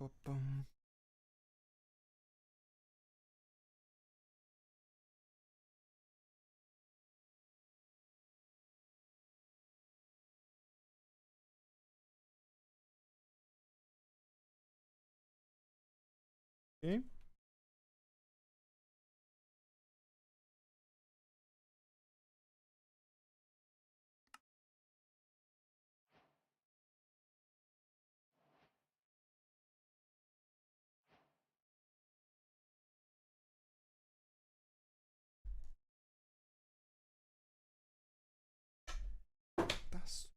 Ba-ba-bum. Okay. That's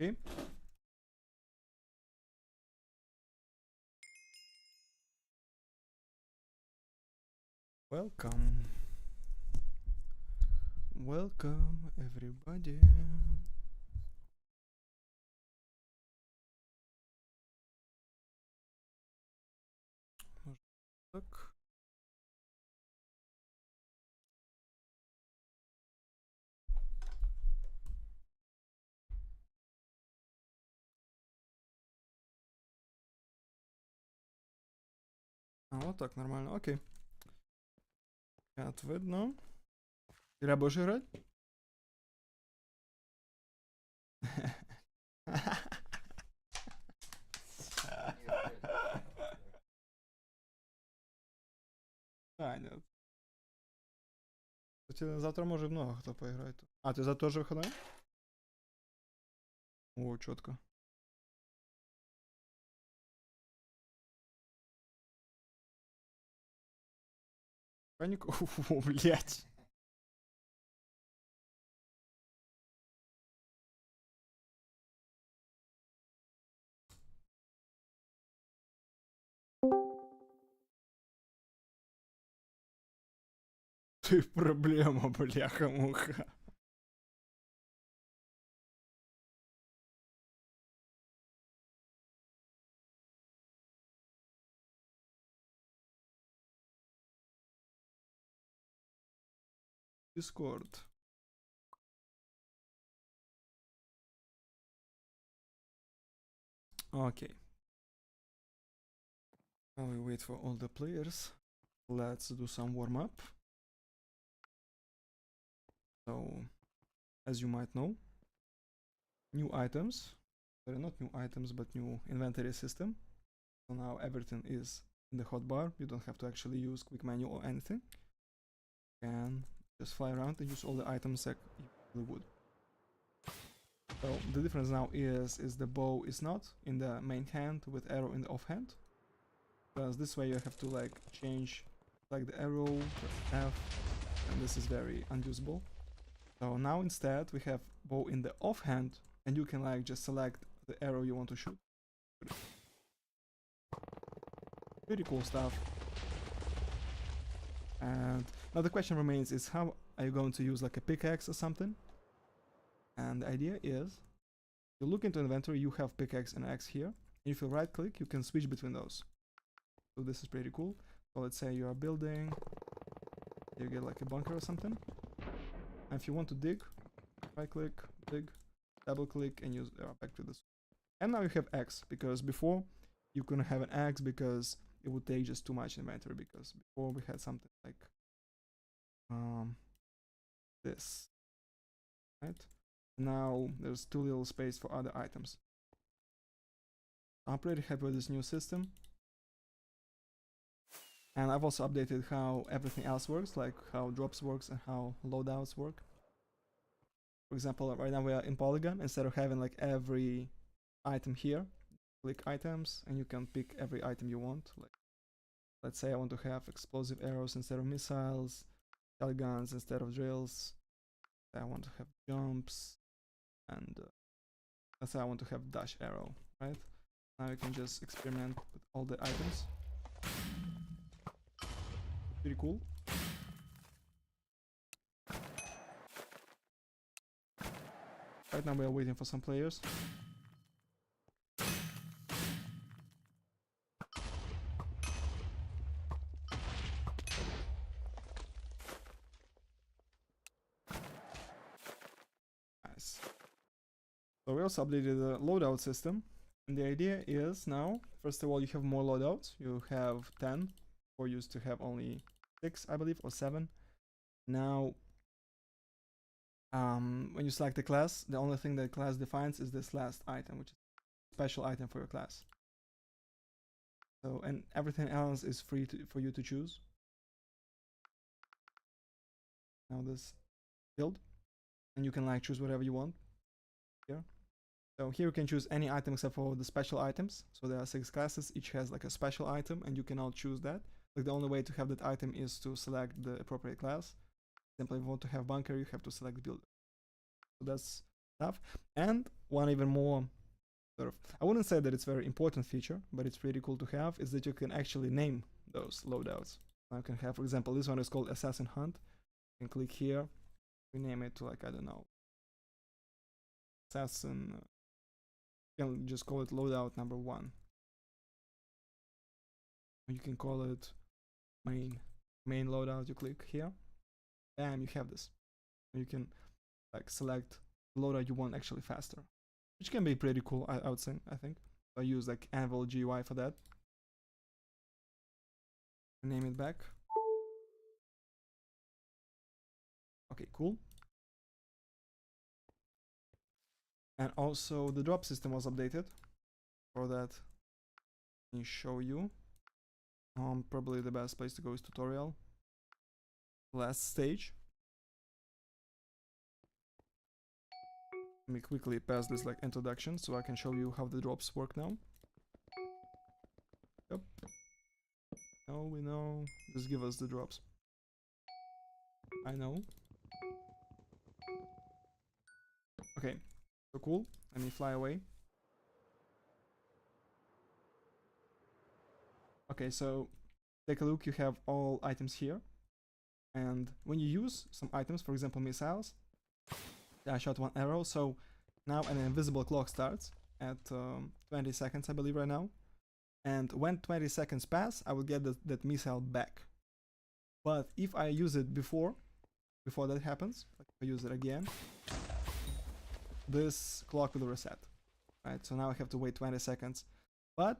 okay. Welcome. Welcome, everybody. Так. А, вот так, нормально. Окей. Чат видно. Ілля, будеш грати? А, нет. Кстати, завтра может много кто поиграет. А, ты за тоже выходной? О, четко. Панику. О, блять. Ты проблема, бляха-муха. Discord. Okay. While we wait for all the players, let's do some warm-up. So, as you might know, new items. They're not new items, but new inventory system. So now everything is in the hotbar. You don't have to actually use quick menu or anything. You can just fly around and use all the items like you would. So the difference now is the bow is not in the main hand with arrow in the offhand. Because this way you have to like change like the arrow, F, and this is very unusable. So now instead we have bow in the offhand, and you can like just select the arrow you want to shoot. Pretty cool stuff. And now the question remains is how are you going to use like a pickaxe or something? And the idea is you look into inventory, you have pickaxe and axe here. And if you right click, you can switch between those. So this is pretty cool. So let's say you are building, you get like a bunker or something. And if you want to dig, right click, dig, double click, and use back to this. And now you have axe, because before you couldn't have an axe because it would take just too much inventory, because before we had something like this, right? Now there's too little space for other items. I'm pretty happy with this new system. And I've also updated how everything else works, like how drops works and how loadouts work. For example, right now we are in Polygon. Instead of having like every item here, click items and you can pick every item you want. Like, let's say I want to have explosive arrows instead of missiles, shell guns instead of drills. I want to have jumps, and let's say I want to have dash arrow, right? Now you can just experiment with all the items. Pretty cool. Right now we are waiting for some players. Nice. So we also updated the loadout system. And the idea is now, first of all, you have more loadouts. You have 10, or used to have only 6, I believe, or 7. Now, when you select a class, the only thing that class defines is this last item, which is a special item for your class. So, and everything else is free for you to choose. Now this build, and you can like choose whatever you want here. So here you can choose any item except for the special items. So there are 6 classes, each has like a special item, and you cannot choose that. Like the only way to have that item is to select the appropriate class. Simply, if you want to have bunker, you have to select the builder. So that's stuff. And one even more sort of, I wouldn't say that it's a very important feature, but it's pretty cool to have, is that you can actually name those loadouts. I can have, for example, this one is called Assassin Hunt. You can click here, rename it to like, I don't know, Assassin, you can just call it loadout number 1. You can call it main loadout. You click here, and you have this. You can like select the loadout you want actually faster, which can be pretty cool. I would say, I think. I use like 𝗦𝗲𝗿𝗃𝗲𝗿 for that. Name it back. Okay, cool. And also the drop system was updated. For that, let me show you. Probably the best place to go is tutorial. Last stage. Let me quickly pass this like introduction so I can show you how the drops work now. Yep. Now we know. Just give us the drops. I know. Okay, so cool. Let me fly away. Okay, so take a look. You have all items here. And when you use some items, for example, missiles, I shot 1 arrow, so now an invisible clock starts at 20 seconds, I believe, right now. And when 20 seconds pass, I will get that missile back. But if I use it before that happens, like if I use it again, this clock will reset. Right, so now I have to wait 20 seconds. But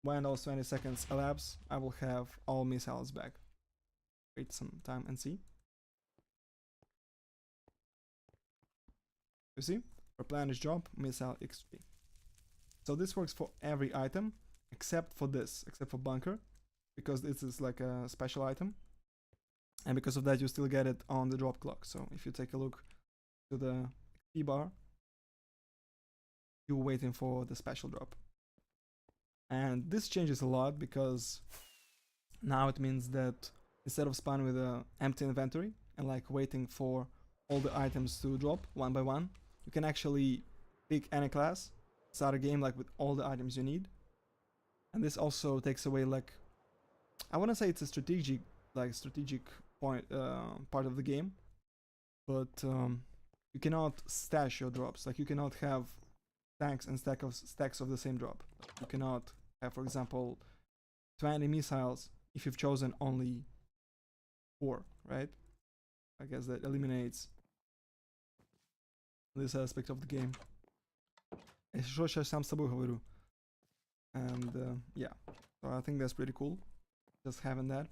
when those 20 seconds elapse, I will have all missiles back. Wait some time and see. You see? Replenish job, missile XP. So this works for every item except for this, except for bunker, because this is like a special item. And because of that, you still get it on the drop clock. So if you take a look to the XP bar, you're waiting for the special drop. And this changes a lot because now it means that instead of spawning with an empty inventory and like waiting for all the items to drop one by one, you can actually pick any class, start a game like with all the items you need. And this also takes away like, I want to say it's a strategic point part of the game, but you cannot stash your drops. Like you cannot have stacks and stacks of the same drop. You cannot have, for example, 20 missiles if you've chosen only 4, right? I guess that eliminates this aspect of the game. Що ще сам з собою говорю. And yeah, so I think that's pretty cool, just having that.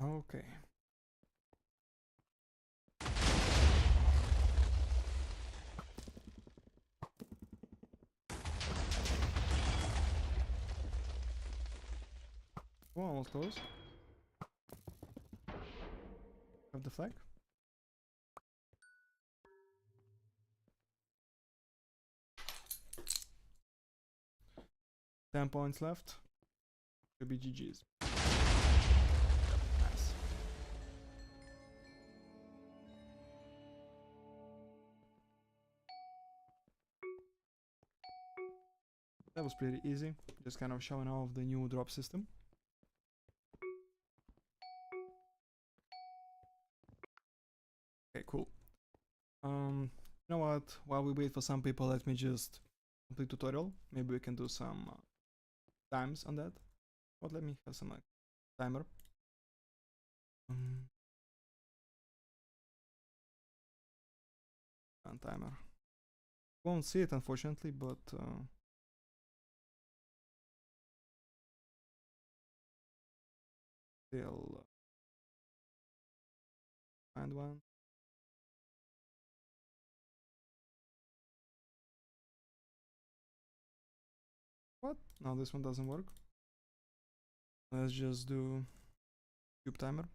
Okay. Oh, almost close. Have the flag. 10 points left. Could be GG's. Nice. That was pretty easy. Just kind of showing off the new drop system. Okay, cool. You know what? While we wait for some people, let me just complete tutorial. Maybe we can do some times on that. But let me have some timer. And timer. Won't see it unfortunately, but still find one. What? No, this one doesn't work. Let's just do cube timer.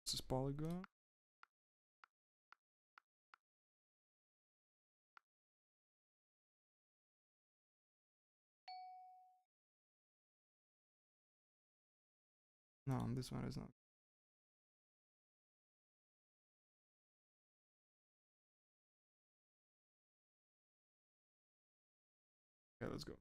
This is polygon. No, this one is not. Okay, let's go.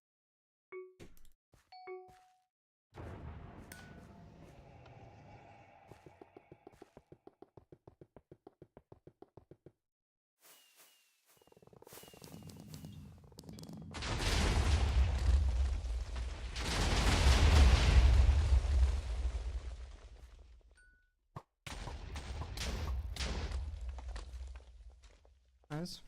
Nice.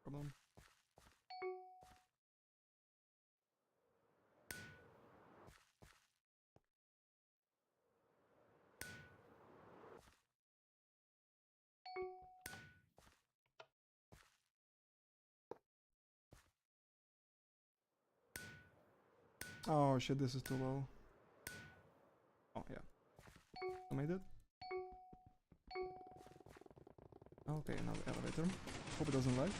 Problem. Oh shit, this is too low. Oh yeah. I made it. Okay, another elevator. Hope it doesn't lag.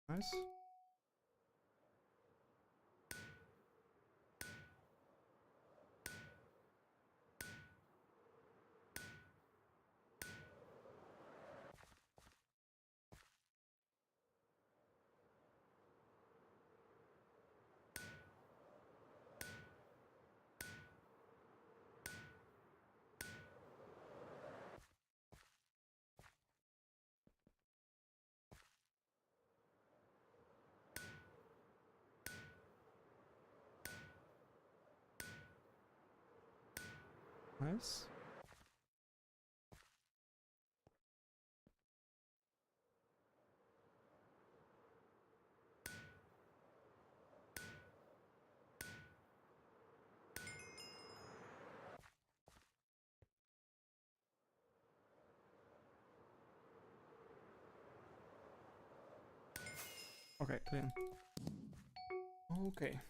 Nice. Nice. Okay, clean. Okay.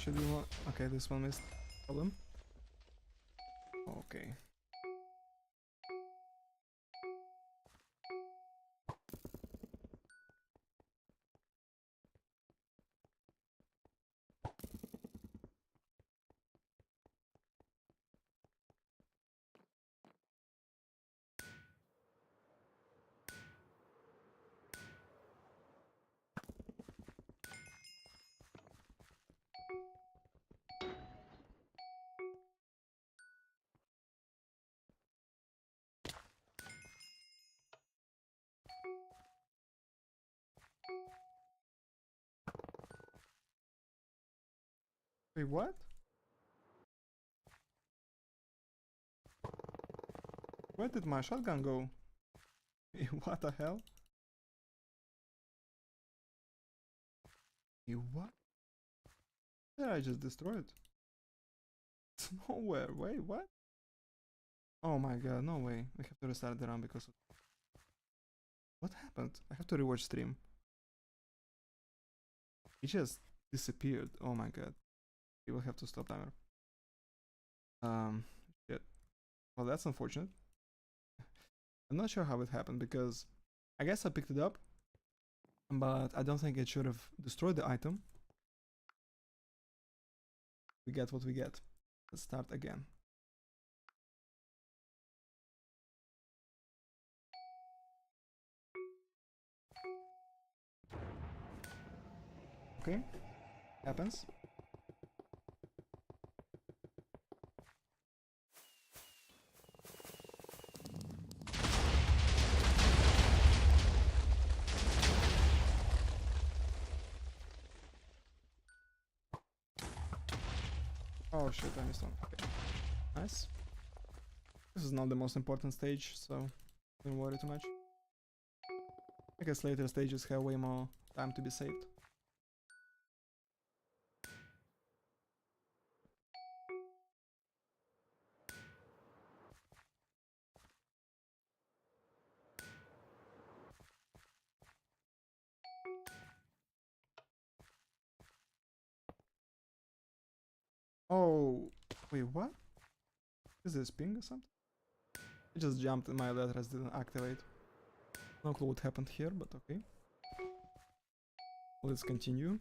should be one. Okay, this one missed. Problem. Okay. Wait, what? Where did my shotgun go? What the hell? What? Did I just destroy it? It's nowhere. Wait, what? Oh my god, no way. We have to restart the run because of... What happened? I have to rewatch stream. It just disappeared. Oh my god. We will have to stop timer. Shit. Well, that's unfortunate. I'm not sure how it happened because I guess I picked it up, but I don't think it should have destroyed the item. We get what we get. Let's start again. Okay, happens. Oh shit, I missed one. Okay. Nice. This is not the most important stage, so don't worry too much. I guess later stages have way more time to be saved. Oh, wait, what? Is this ping or something? It just jumped and my letters didn't activate. No clue what happened here, but okay. Let's continue.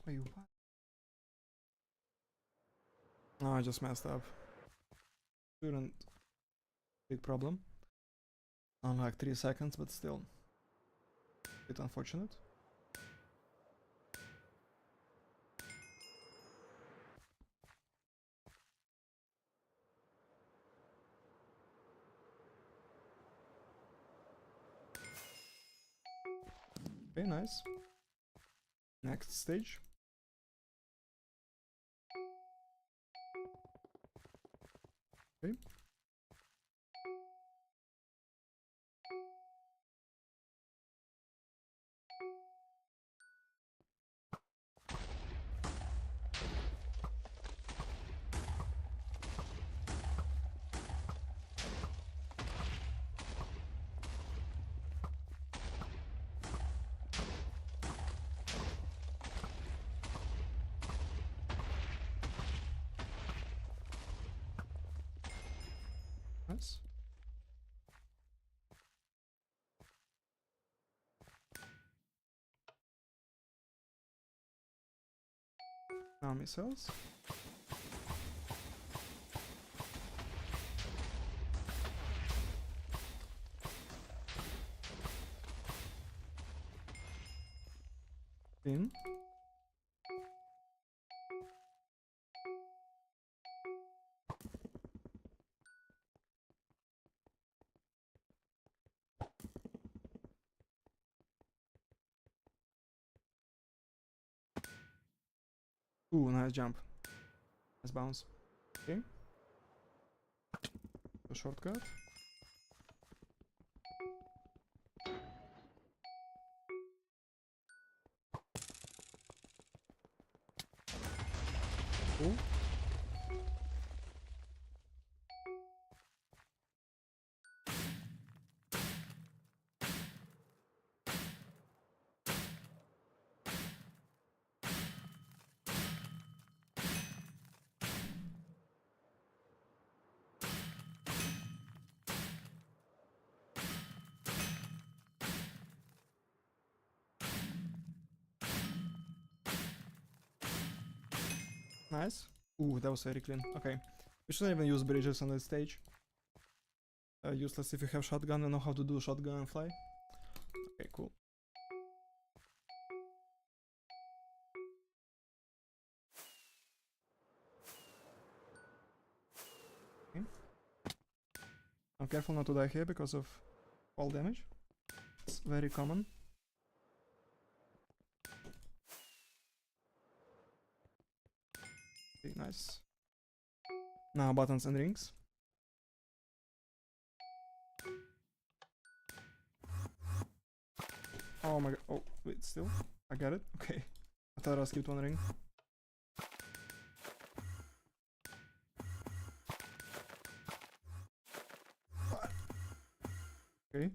Wait, what? Oh, I just messed up. Shouldn't. Big problem. On like 3 seconds, but still. Bit unfortunate. Okay, nice. Next stage. Okay. Nice. Now missiles. In. Ooh, nice jump. Nice bounce. Okay. A shortcut. Cool. Nice. Ooh, that was very clean. Okay. We shouldn't even use bridges on this stage. Useless if you have shotgun and know how to do shotgun and fly. Okay, cool. Okay. I'm careful not to die here because of fall damage. It's very common. Okay, nice. Now buttons and rings. Oh my god. Oh, wait, still? I got it? Okay. I thought I skipped one ring. Okay.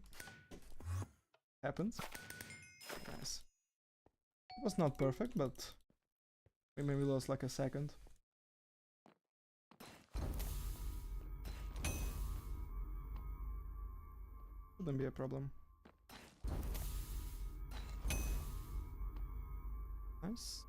Happens. Nice. It was not perfect, but we maybe lost like a second. Shouldn't be a problem. Nice.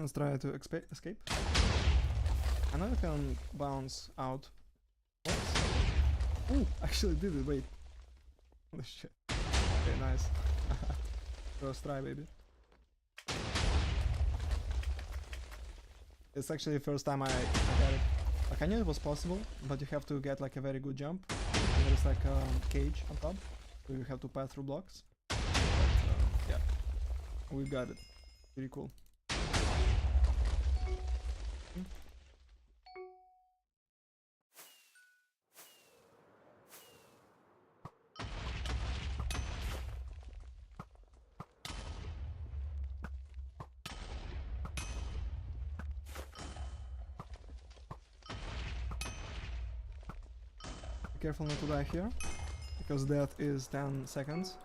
Let's try to escape. I know you can bounce out. What? Ooh, actually did it, wait. Holy shit. Okay, nice. First try, baby. It's actually the first time I got it. Like, I knew it was possible, but you have to get like a very good jump. And there's like a cage on top, so you have to pass through blocks. But, yeah, we got it. Pretty cool. Be careful not to die here, because death is 10 seconds.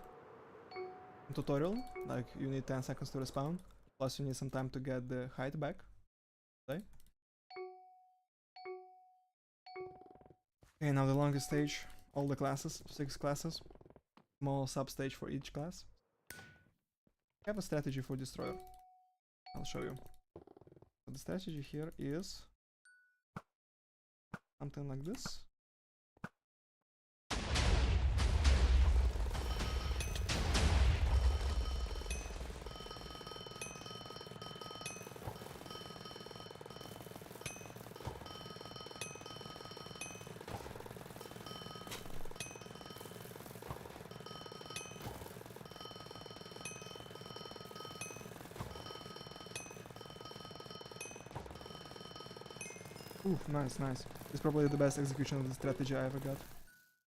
In tutorial, like you need 10 seconds to respawn, plus you need some time to get the height back. Okay, now the longest stage, all the classes, 6 classes, small sub-stage for each class. I have a strategy for Destroyer. I'll show you. So the strategy here is something like this. Ooh, nice, nice. It's probably the best execution of the strategy I ever got.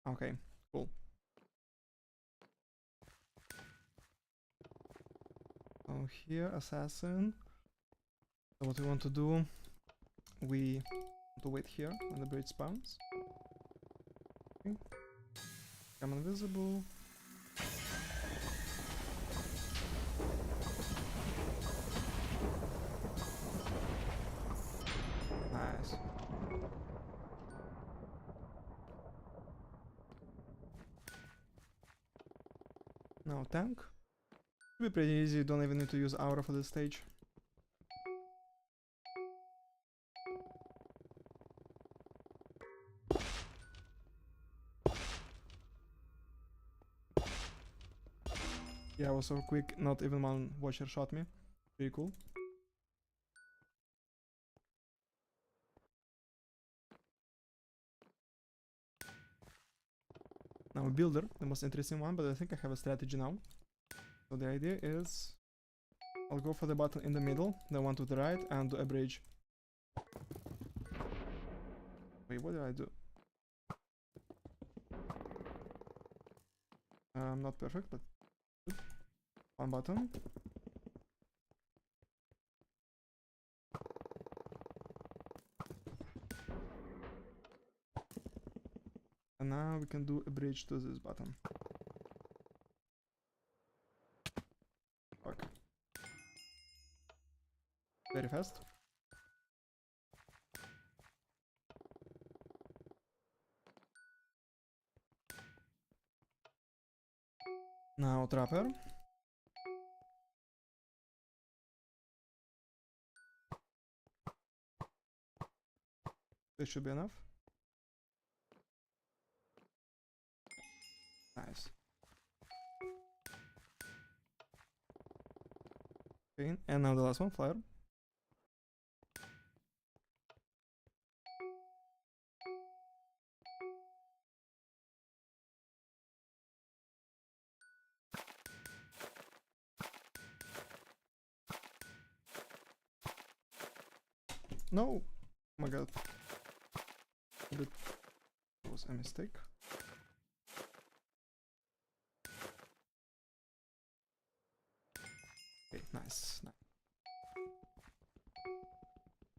Okay, cool. So here, assassin. So what we want to do, we want to wait here when the bridge spawns. Okay. Become invisible. Nice. Now tank. Should be pretty easy, you don't even need to use aura for this stage. Yeah, I was so quick, not even one watcher shot me. Pretty cool. Now builder, the most interesting one, but I think I have a strategy now. So the idea is I'll go for the button in the middle, the one to the right, and do a bridge. Wait, what did I do? Not perfect, but good. One button. And now we can do a bridge to this button. Fuck. Very fast. Now trapper. This should be enough. Nice. Okay, and now the last one, flare. No! Oh my god. That was a mistake. Okay, nice.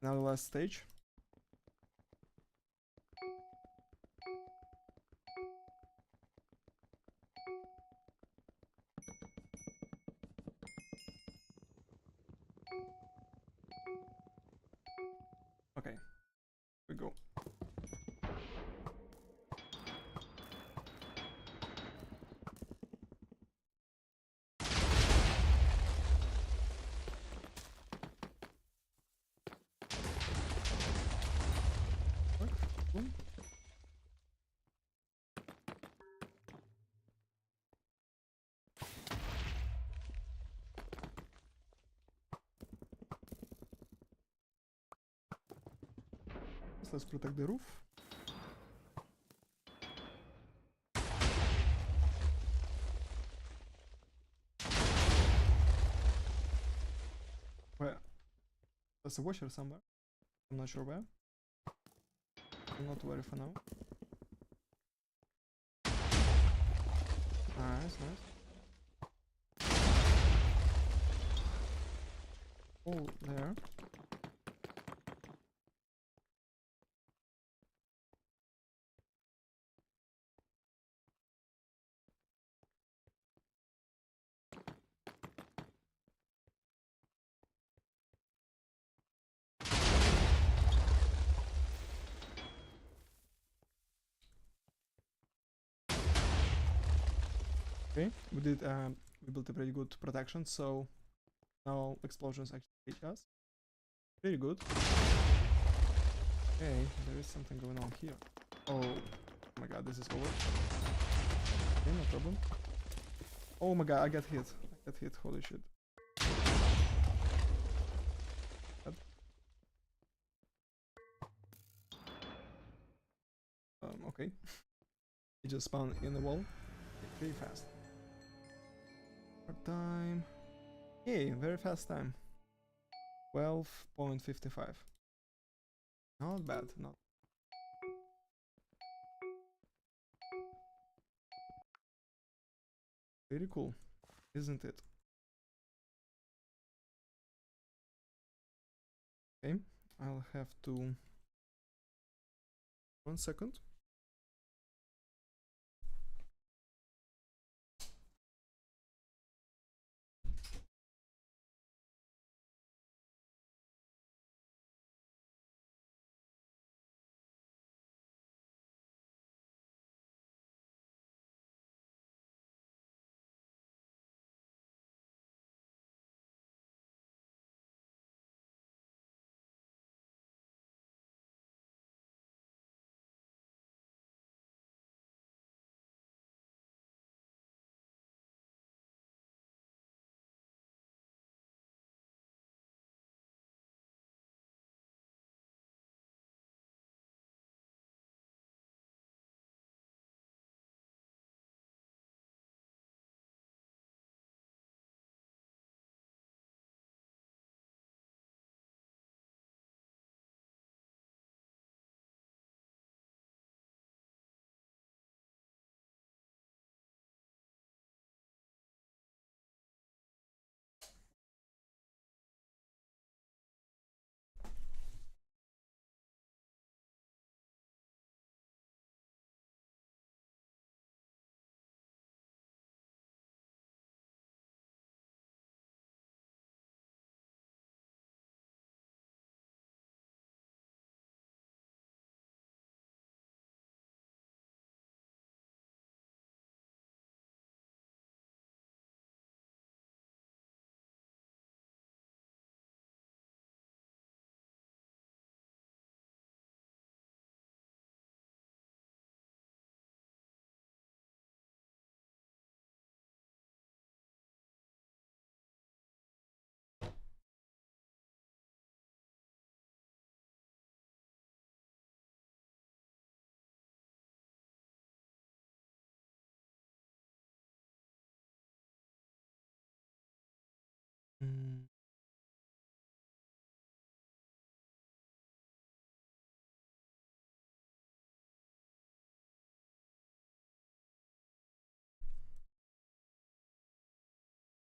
Now the last stage. Okay, we go. Boom. Let's protect the roof. Where? There's a washer somewhere. I'm not sure where. I'm not worried for now. Nice, nice. Oh, there. Okay, we built a pretty good protection, so now explosions actually hit us. Pretty good. Okay, there is something going on here. Oh my god, this is over. Okay, no problem. Oh my god, I got hit. Holy shit. Okay. He just spawned in the wall. Pretty fast. Time. Yay, very fast time. 12.55. Not bad, not. Very cool, isn't it? Okay, I'll have to. 1 second.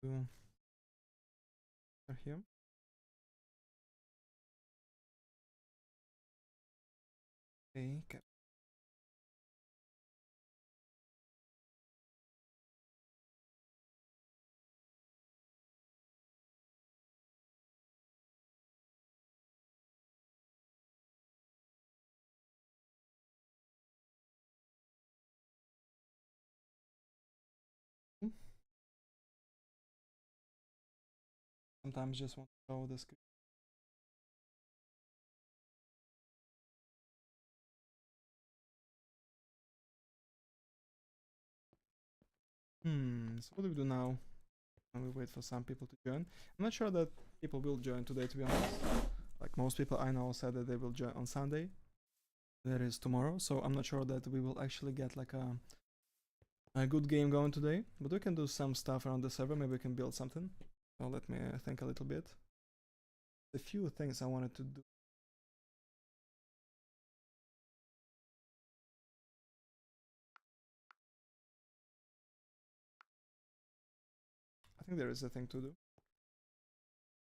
to here. Okay. Sometimes just want to show the screen. So what do we do now? And we wait for some people to join. I'm not sure that people will join today, to be honest. Like most people I know said that they will join on Sunday. That is tomorrow, so I'm not sure that we will actually get like a good game going today. But we can do some stuff around the server. Maybe we can build something. So let me think a little bit. A few things I wanted to do. I think there is a thing to do.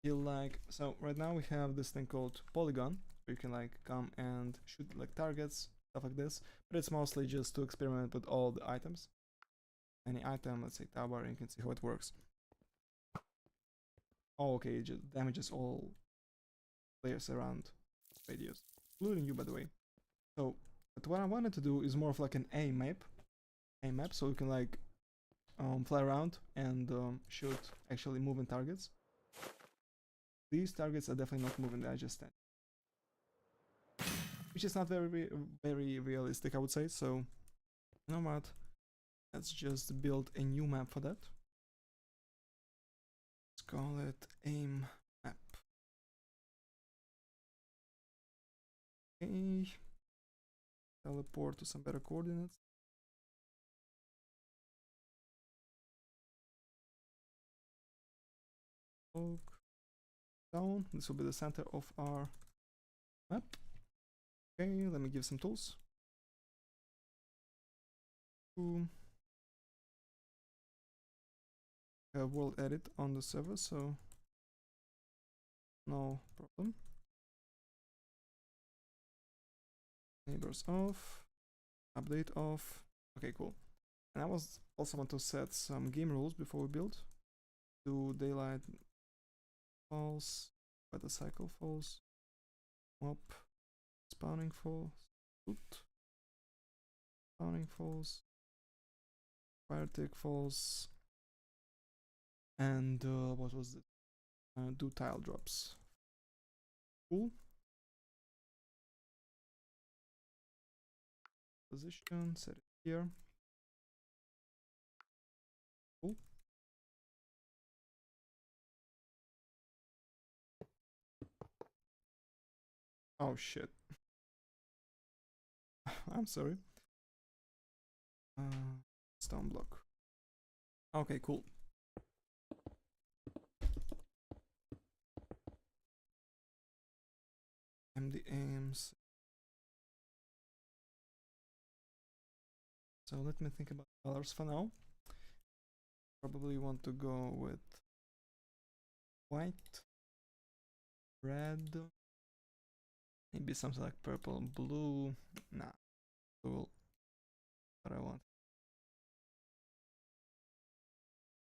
You like, so right now we have this thing called polygon, where you can like come and shoot like targets, stuff like this, but it's mostly just to experiment with all the items. Any item, let's say tower, and you can see how it works. Oh, okay, it just damages all players around radius, including you, by the way. So, but what I wanted to do is more of like an A map, so you can like fly around and shoot actually moving targets. These targets are definitely not moving, they're just standing. Which is not very realistic, I would say. So, you know what? Let's just build a new map for that. Let's call it aim map. Okay. Teleport to some better coordinates. Look down. This will be the center of our map. Okay, let me give some tools. Boom. Have world edit on the server, so no problem. Neighbors off, update off. Okay, cool. And I was also want to set some game rules before we build. Do daylight false, weather cycle false, mob spawning false, spawning false, fire tick false, and what was it? Do tile drops. Cool. Position, set it here. Cool. Oh shit. I'm sorry. Stone block. Okay, cool. MD aims. So let me think about colors for now. Probably want to go with white, red, maybe something like purple and blue. Nah, blue. What I want.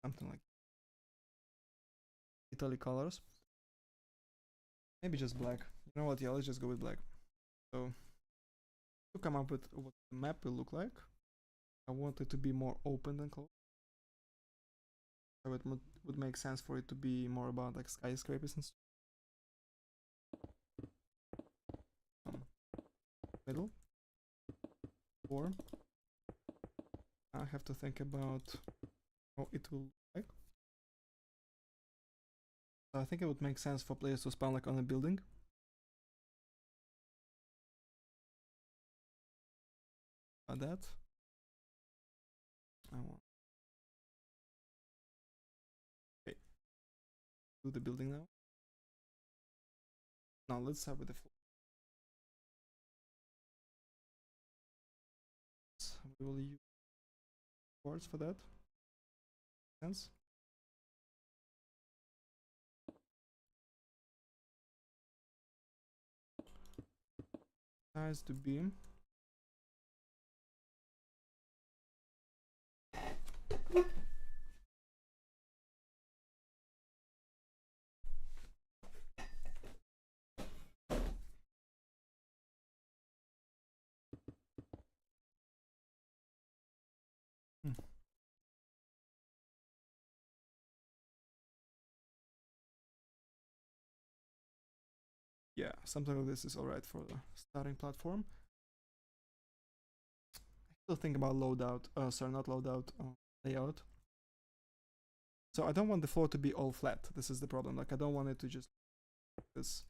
Something like Italy colors. Maybe just black. You know what? Yeah, let's just go with black. So to come up with what the map will look like, I want it to be more open than closed. So it would make sense for it to be more about like skyscrapers and stuff. Middle. Or I have to think about how it will look like. So I think it would make sense for players to spawn like on a building. That I want. Okay. Do the building now. Now let's start with the floor. We will use boards for that. Sense. size to be yeah, something like this is alright for the starting platform. I still think about loadout, sorry, not loadout, layout. So I don't want the floor to be all flat. This is the problem. Like I don't want it to just this.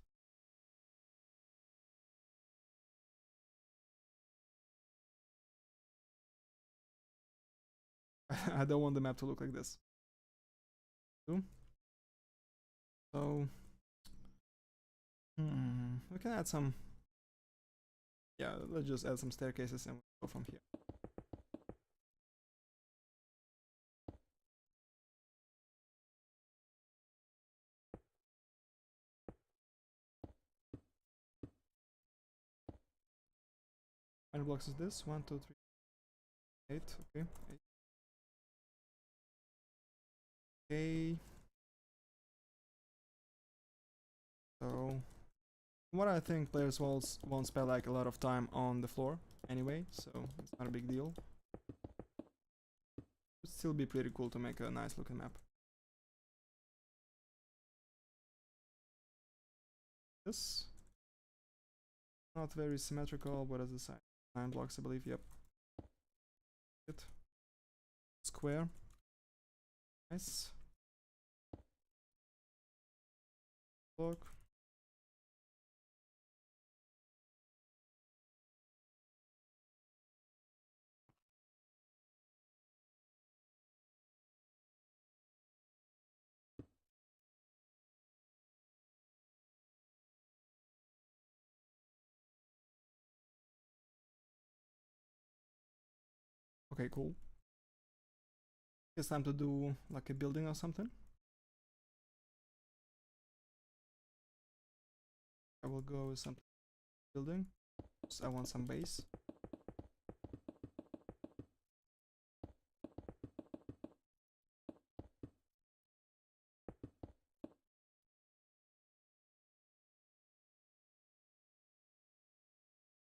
I don't want the map to look like this. So we can add some. Yeah, let's just add some staircases and we'll go from here. How many blocks is this? 1, 2, 3, 8. Okay. 8. Okay. So, what I think players won't spend like a lot of time on the floor anyway, so it's not a big deal. It'd still be pretty cool to make a nice looking map. This not very symmetrical. What is the size? 9 blocks, I believe. Yep. It square. Nice. Block. Okay, cool. It's time to do like a building or something. I will go with some building. So I want some base.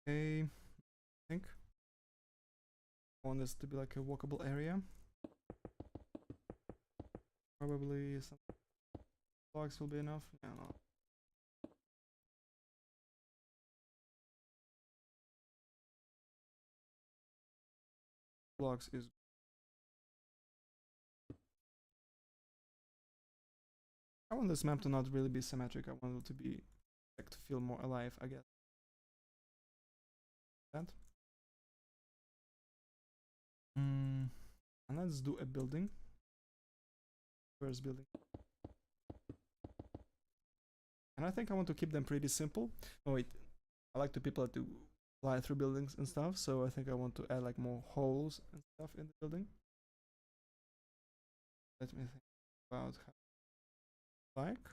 Okay, I think I want this to be like a walkable area. Probably some blocks will be enough. Yeah, no. Blocks is. I want this map to not really be symmetric. I want it to be like to feel more alive, I guess. That. And let's do a building. First building. And I think I want to keep them pretty simple. Oh wait, I like to people to fly through buildings and stuff, so I think I want to add like more holes and stuff in the building. Let me think about how like.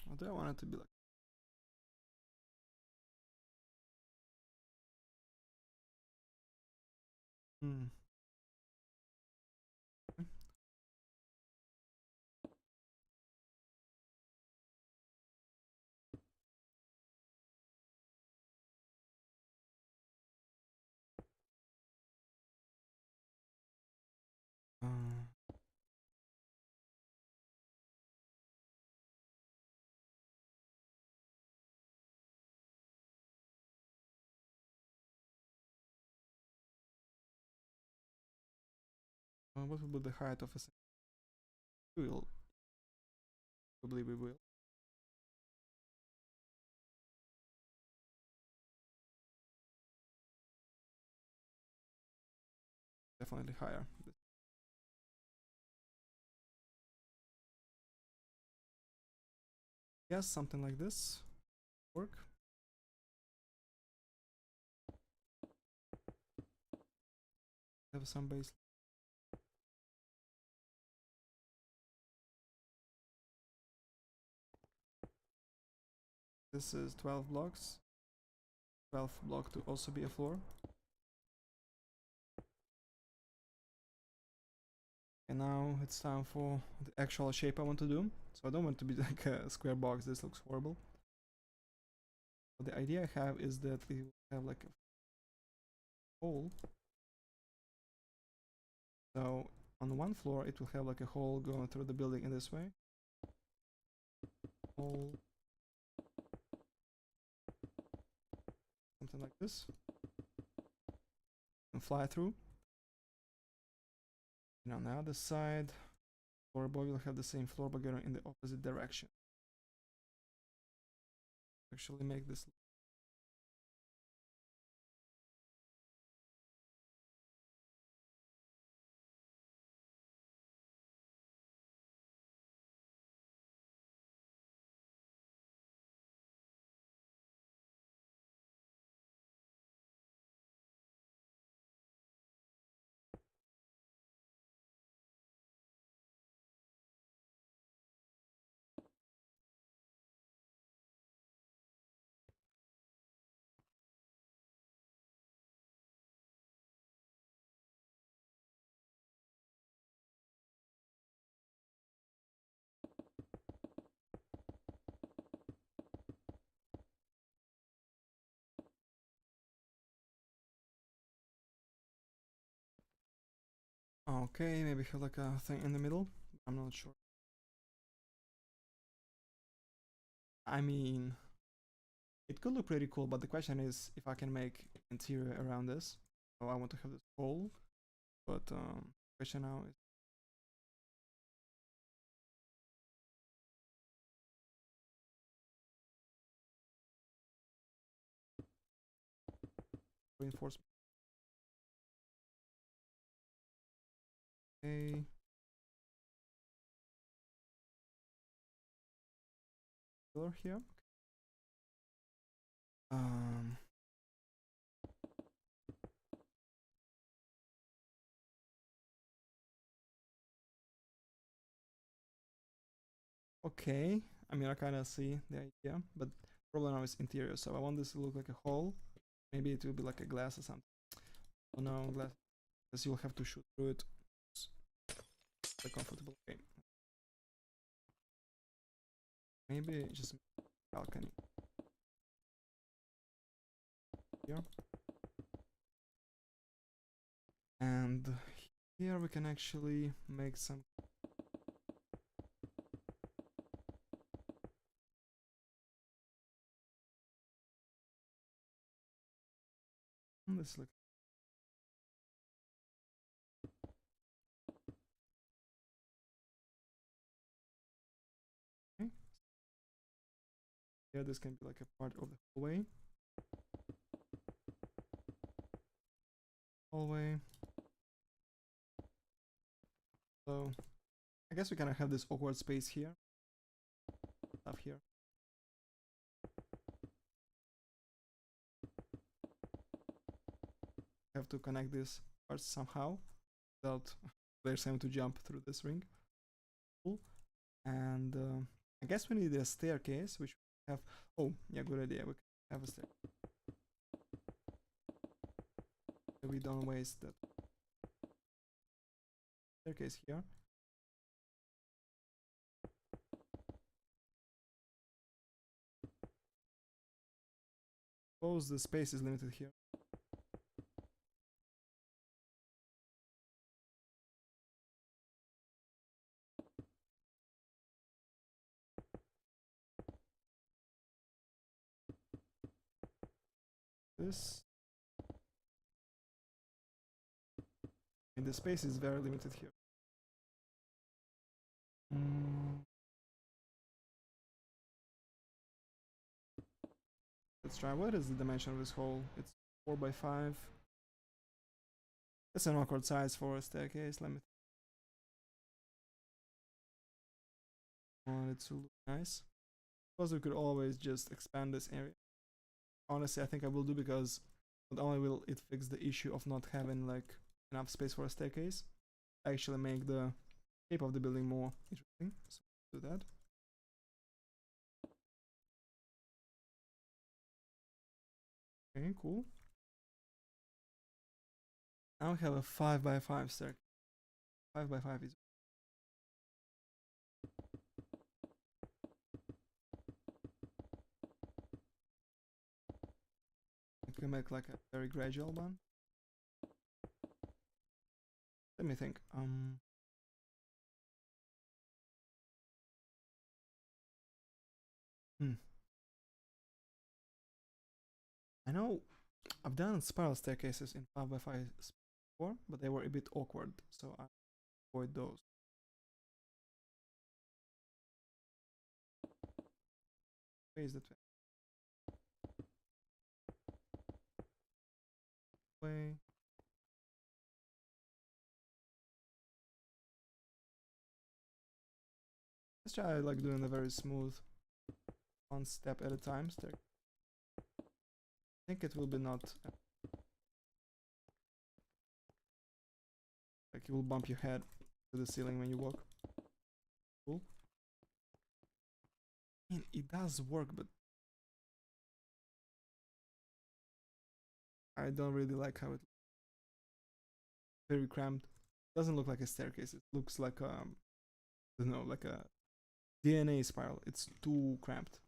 What do I want it to be like? What will be the height of a we will probably we will definitely higher. Yes, something like this. work. Have some base. This is 12 blocks. 12th block to also be a floor. And now it's time for the actual shape I want to do. So I don't want to be like a square box. This looks horrible. But the idea I have is that we have like a hole. So on one floor it will have like a hole going through the building in this way. Hole. Something like this. And fly through. And on the other side, floor above will have the same floor but going in the opposite direction. Actually make this. Okay, maybe have like a thing in the middle. I'm not sure. I mean, it could look pretty cool, but the question is if I can make interior around this. So I want to have this hole, but question now is reinforcement. Okay. Pillar here. Okay, I mean I kind of see the idea, but problem now is interior. So I want this to look like a hole. Maybe it will be like a glass or something. Oh no, glass, because you'll have to shoot through it. It's a comfortable game. Maybe just balcony here, and here we can actually make some. This look. Okay. Here, this can be like a part of the hallway. So I guess we kind of have this awkward space here. Stuff here. Have to connect these parts somehow without players having to jump through this ring. Cool. And I guess we need a staircase, which we have. Oh, yeah, good idea. We can have a staircase. So we don't waste that staircase here. Suppose the space is limited here. This. And the space is very limited here. Let's try. What is the dimension of this hole? It's 4 by 5. That's an awkward size for a staircase. Let me. I want it to look nice. Because we could always just expand this area. Honestly, I think I will do, because not only will it fix the issue of not having like enough space for a staircase, actually make the shape of the building more interesting. So do that. Okay, cool. Now we have a 5x5 staircase. 5x5 is. I can make like a very gradual one. Let me think. I know I've done spiral staircases in 5x5 before, but they were a bit awkward, so I avoid those. Where is that way? Let's try like doing a very smooth, one step at a time stair. I think it will be not like you will bump your head to the ceiling when you walk. Cool. I mean, it does work, but I don't really like how it looks. Very cramped. Doesn't look like a staircase. It looks like I don't know, like a DNA spiral. It's too cramped.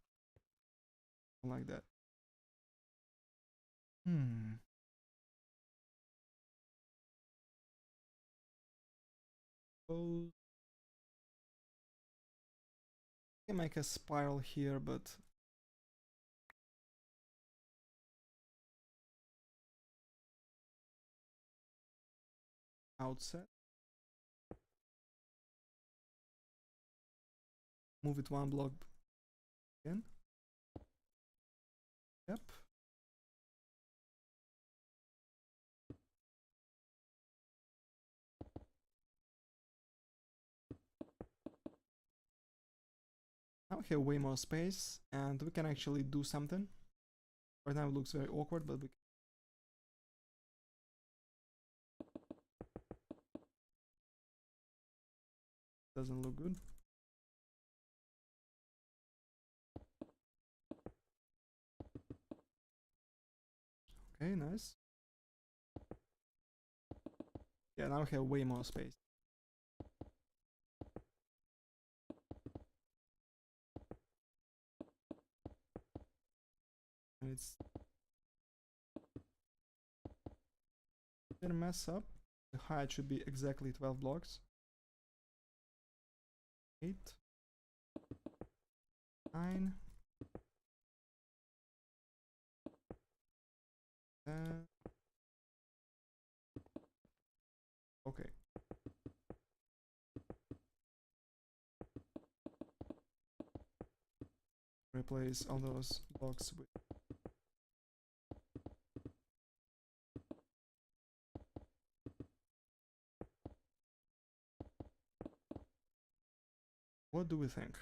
I don't like that. Suppose I can make a spiral here, but outset. Move it one block again. Yep. Now we have way more space, and we can actually do something. Right now it looks very awkward, but we doesn't look good. Okay, nice. Yeah, now we have way more space. And it's gonna mess up. The height should be exactly 12 blocks. 8, 9, 10. Okay. Replace all those blocks with what do we think?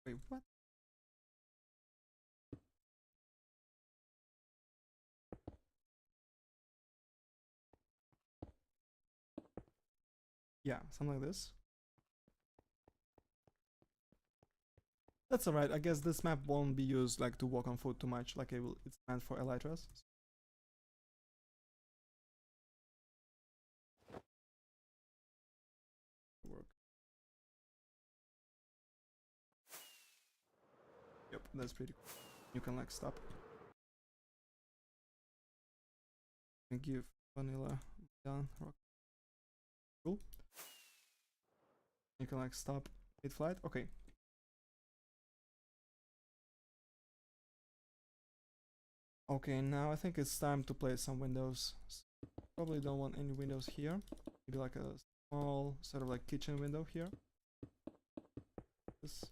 Wait, what? Yeah, something like this. That's alright. I guess this map won't be used like to walk on foot too much, like it's meant for elytras. Work. Yep, that's pretty cool. You can like stop and give vanilla down rock. Cool. You can like stop mid-flight. Okay. Okay, now I think it's time to place some windows. Probably don't want any windows here. Maybe like a small sort of like kitchen window here. This.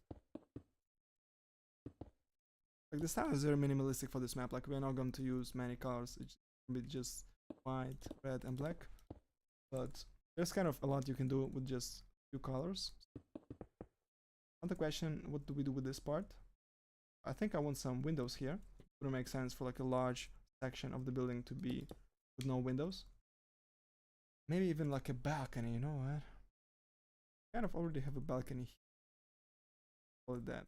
Like this town is very minimalistic for this map. Like we're not going to use many colors. It's going to be just white, red, and black. But there's kind of a lot you can do with just few colors. Another question, what do we do with this part? I think I want some windows here. It would make sense for like a large section of the building to be with no windows. Maybe even like a balcony, you know what? I kind of already have a balcony here. Call it that.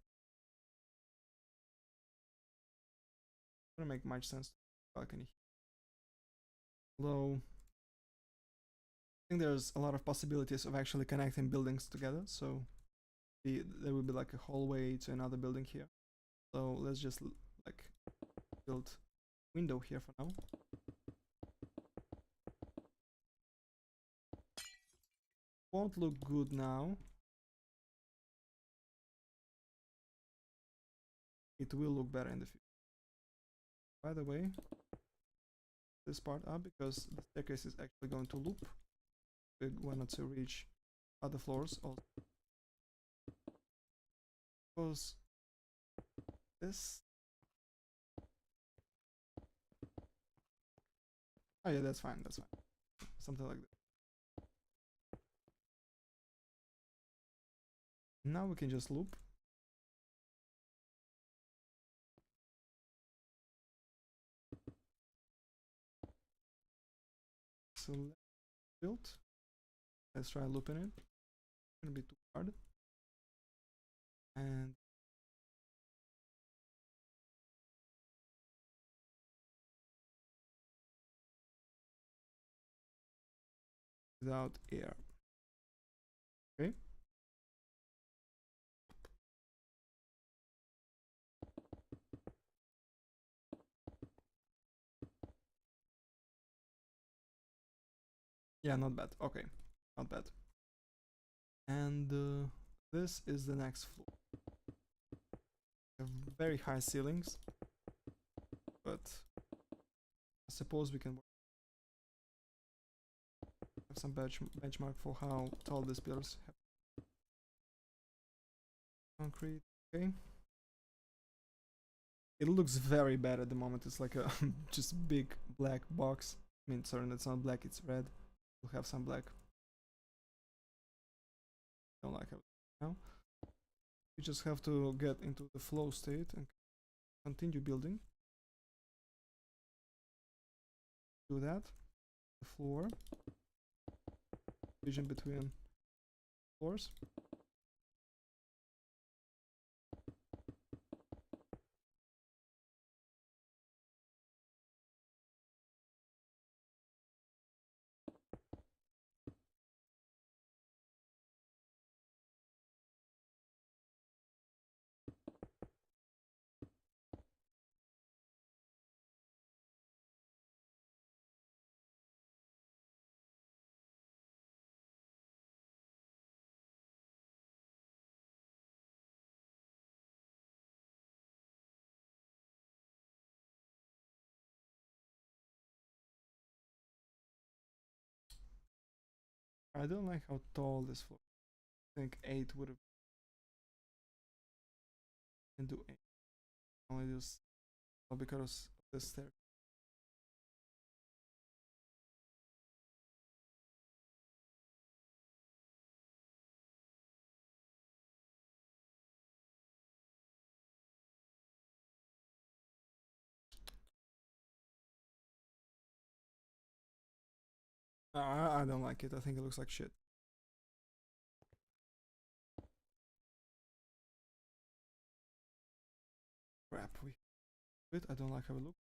Doesn't make much sense. Balcony. Although I think there's a lot of possibilities of actually connecting buildings together, so there will be like a hallway to another building here. So let's just like build window here for now. Won't look good now. It will look better in the future. By the way, this part up because the staircase is actually going to loop. We wanted to reach other floors also. Because this. Oh yeah, that's fine. That's fine. Something like that. Now we can just loop. So let's build. Let's try looping it. It's gonna be too hard. And without air. Okay. Yeah, not bad. Okay, not bad. And this is the next floor. Very high ceilings, but I suppose we can have some benchmark for how tall these pillars have. Concrete, okay. It looks very bad at the moment. It's like a just big black box. I mean, sorry, it's not black, it's red. We'll have some black. Don't like it now. You just have to get into the flow state and continue building. Do that. The floor. Division between floors. I don't like how tall this floor. I think 8 would have. Can do 8. Only this because of this stair. I don't like it. I think it looks like shit. Crap. I don't like how it looks.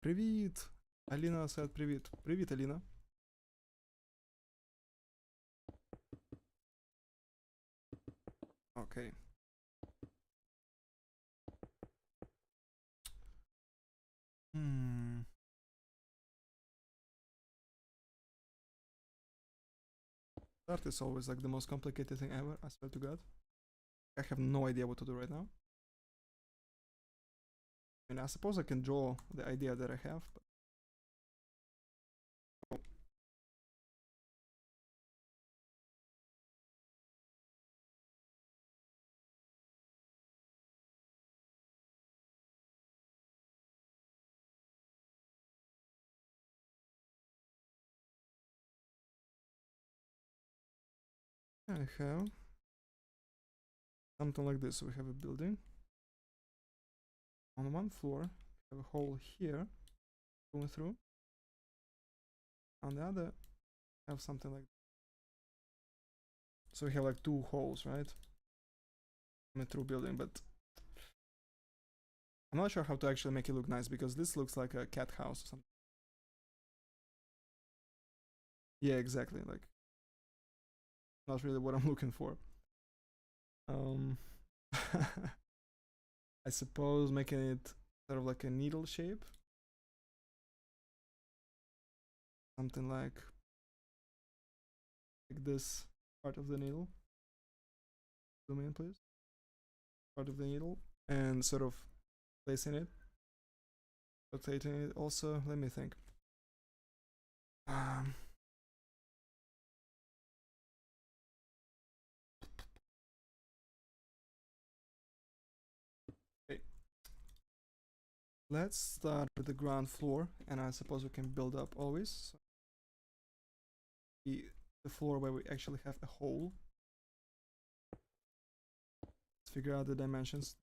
Привіт! Аліна said привіт. Привіт, Аліна. Окей. That is always like the most complicated thing ever, I swear to God. I have no idea what to do right now. I mean, I suppose I can draw the idea that I have, but I have something like this. We have a building. On one floor, we have a hole here going through. On the other, have something like that. So we have like two holes, right? In a true building, but I'm not sure how to actually make it look nice because this looks like a cat house or something. Yeah, exactly. Like, not really what I'm looking for. I suppose making it sort of like a needle shape. Something like this part of the needle. Zoom in, please. Part of the needle. And sort of placing it. Rotating it also. Let me think. Okay. Let's start with the ground floor, and I suppose we can build up always. So the floor where we actually have a hole. Let's figure out the dimensions.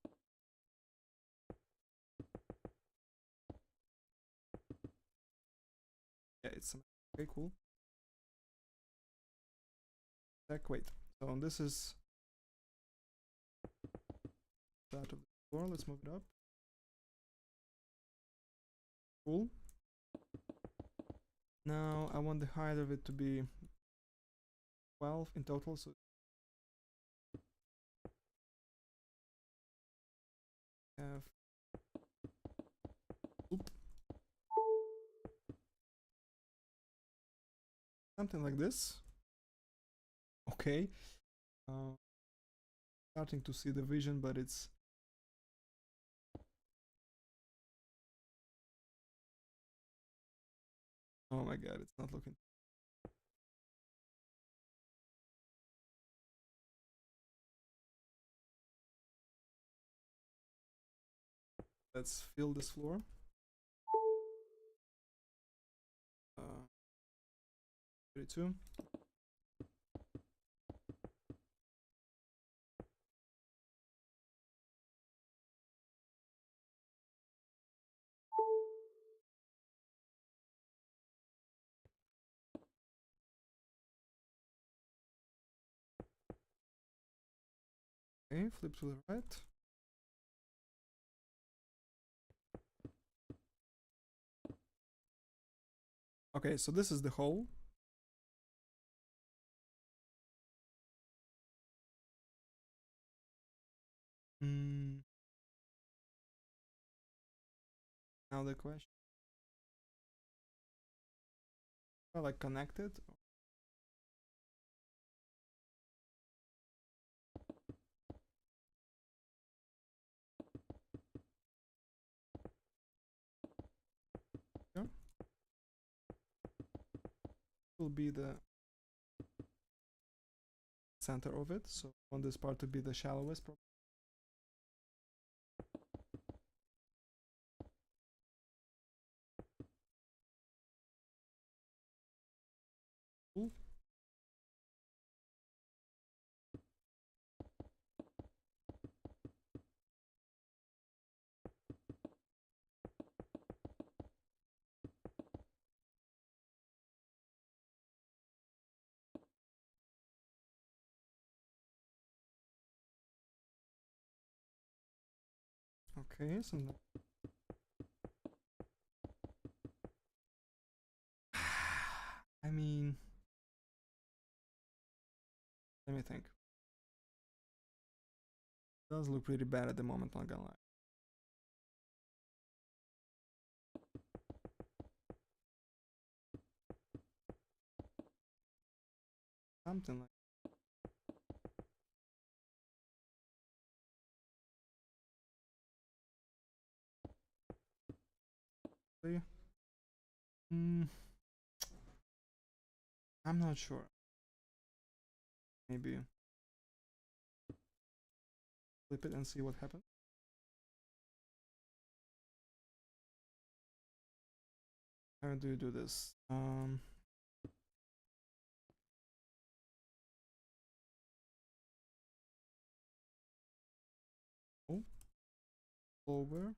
Yeah, it's okay, cool. Wait. So this is that of the floor. Let's move it up. Cool. Now I want the height of it to be 12 in total. So have something like this. Okay. Starting to see the vision, but it's oh my god, it's not looking. Let's fill this floor. 32. Okay, flip to the right. Okay, so this is the hole. Now the question, like connected. Yeah. Will be the center of it, so I want this part to be the shallowest. Cool. Okay, so I mean, let me think. It does look pretty bad at the moment, not gonna lie. Something like I'm not sure. Maybe flip it and see what happens. How do you do this? over.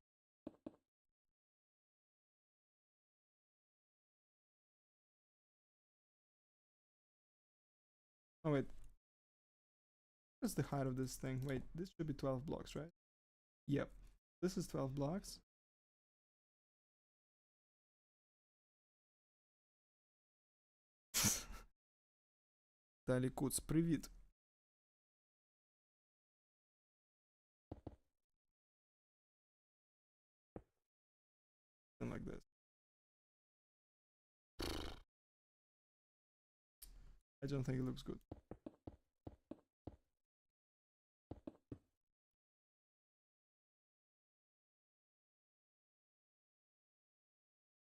Oh wait, what's the height of this thing? Wait, this should be 12 blocks, right? Yep, this is 12 blocks. 𝗦𝗲𝗿𝗃𝗲𝗿, привіт. Something like this. I don't think it looks good.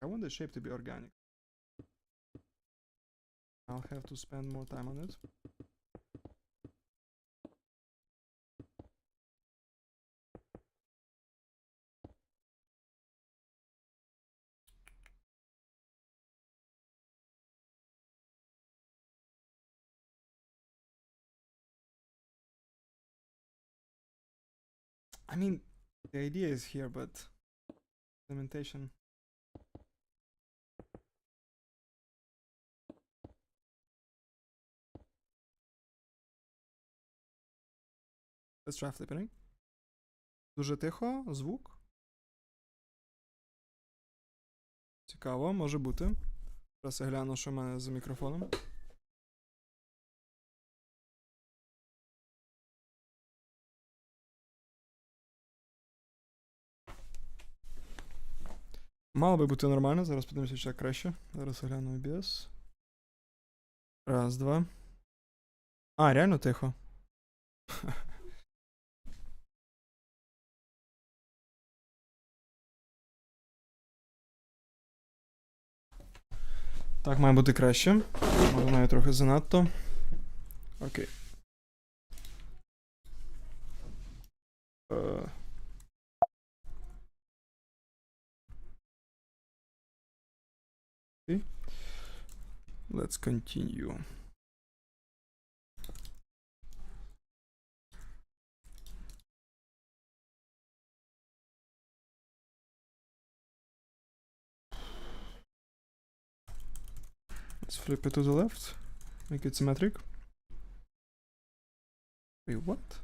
I want the shape to be organic. I'll have to spend more time on it. I mean, the idea is here, but implementation. Let's try flipping. Дуже тихо, звук. Цікаво, може бути. Зараз я гляну, що в мене за мікрофоном. Мало би бути нормально, зараз подивимося, що краще. Зараз гляну OBS. Раз, два. А, реально тихо. Так, має бути краще. Може навіть трохи занадто. Окей. Let's continue. Let's flip it to the left. Make it symmetric. Wait, what?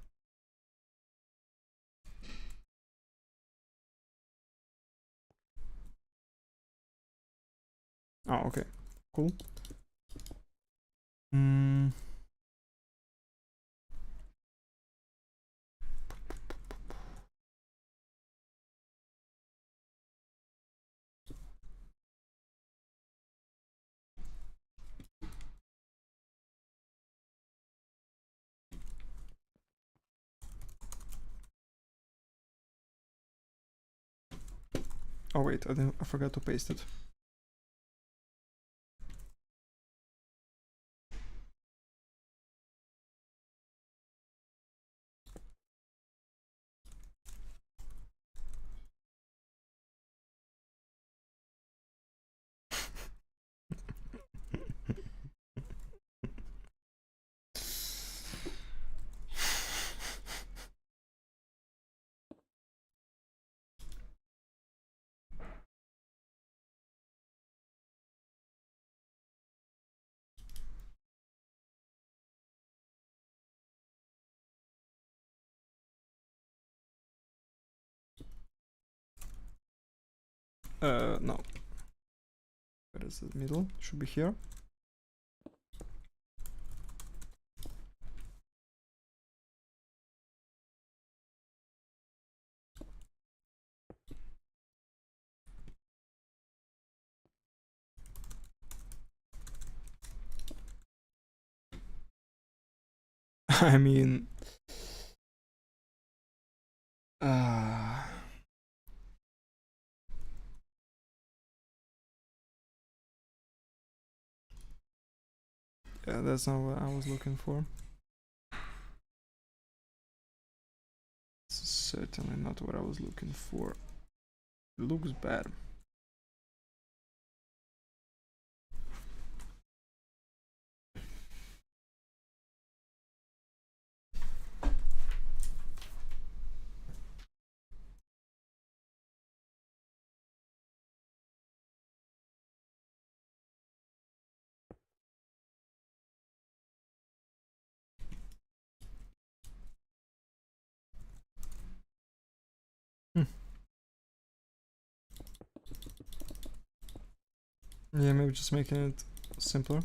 Oh, okay. Cool. Oh wait, I forgot to paste it. No. Where is the middle? Should be here. I mean, yeah, that's not what I was looking for. This is certainly not what I was looking for. It looks bad. Yeah, maybe just making it simpler.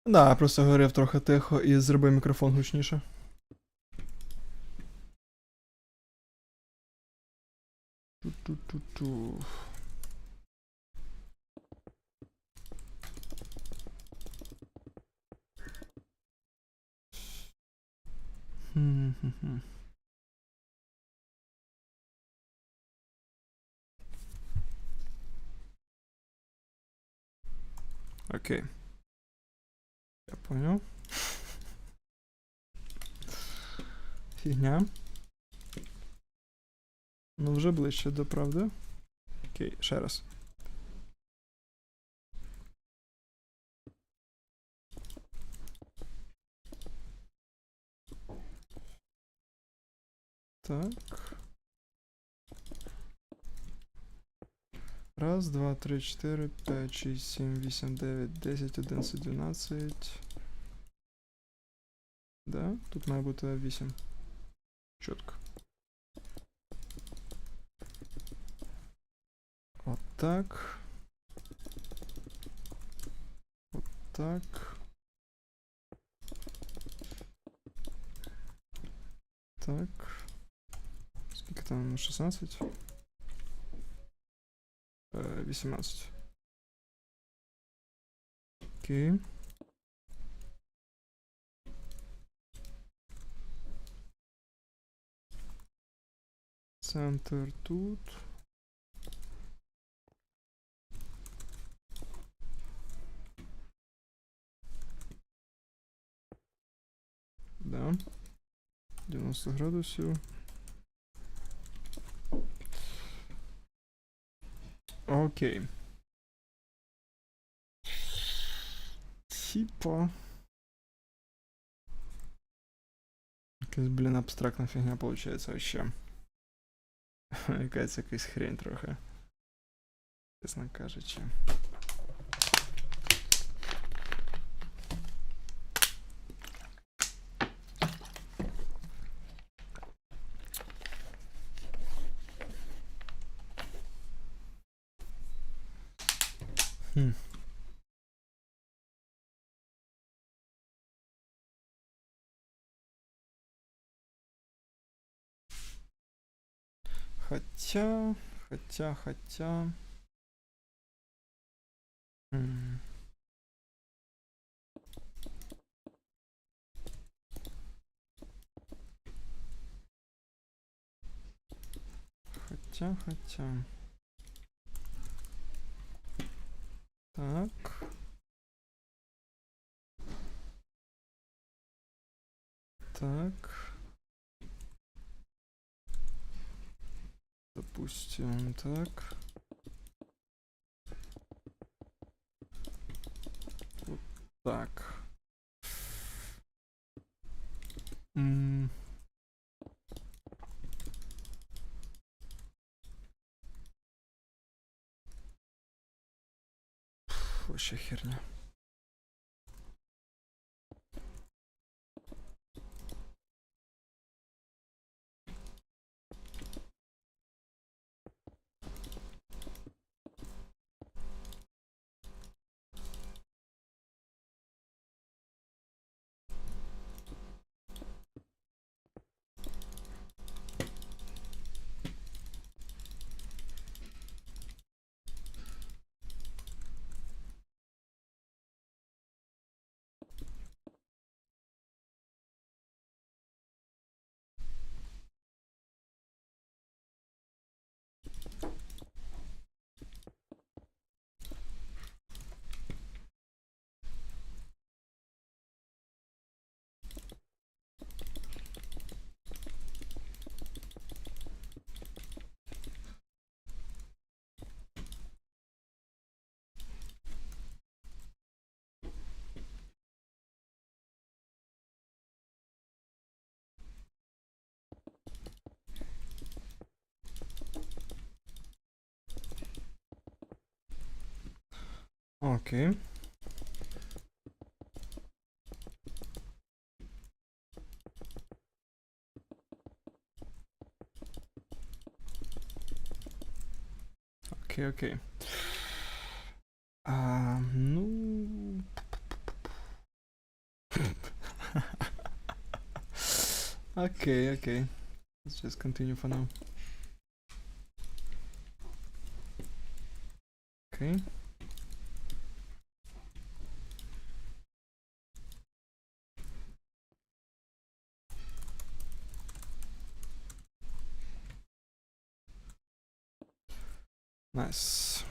Да, просто говорив трохи тихо і зробив мікрофон гучніше. Ту-ту-ту-ту. Хм-хм-хм. Окей. Я понял. Фігня. Ну, вже ближче до правди. Окей, ще раз. Так. Раз, два, три, 4, 5, 6, 7, 8, 9, 10, 11, 12. Да, тут має бути 8. Чітко. Вот так. Вот так. Так. Сколько там? 16? 18. Окей. Центр тут. Да. 90 градусів. Окей. Типа. Якась, блін, абстрактна фігня получається вообще. Якась хрень трохи. Чесно кажучи. Хм. Хотя... М. Хотя... Так. Так. Допустим, так. Вот так. Вообще херня. Окей. Okay. No. Okay. Let's just continue for now. Okay. Nice.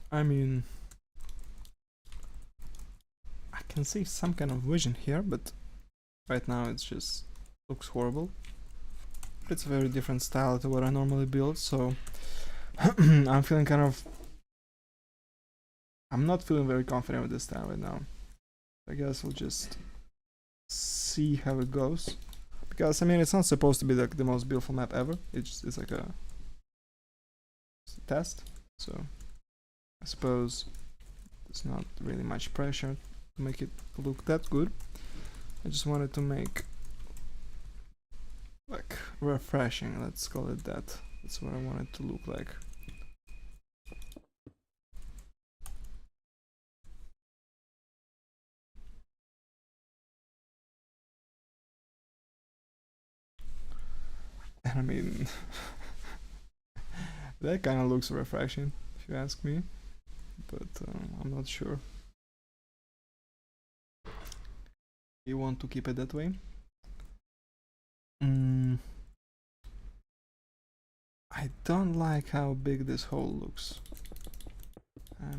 I mean, I can see some kind of vision here, but right now it just looks horrible. It's a very different style to what I normally build, so I'm feeling kind of... I'm not feeling very confident with this style right now. I guess we'll just see how it goes. Because, I mean, it's not supposed to be like the most beautiful map ever. It's like a test, so I suppose there's not really much pressure to make it look that good. I just wanted to make like refreshing, let's call it that. That's what I want it to look like. And I mean, that kind of looks refreshing, if you ask me, but I'm not sure. You want to keep it that way? I don't like how big this hole looks.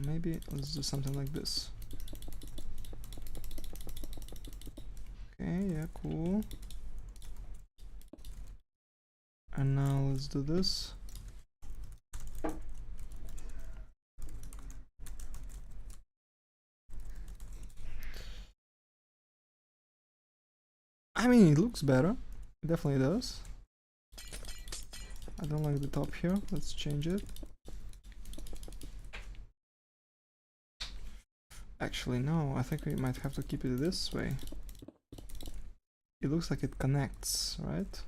Maybe let's do something like this. Okay, yeah, cool. And now let's do this. I mean, it looks better. It definitely does. I don't like the top here. Let's change it. Actually, no. I think we might have to keep it this way. It looks like it connects, right?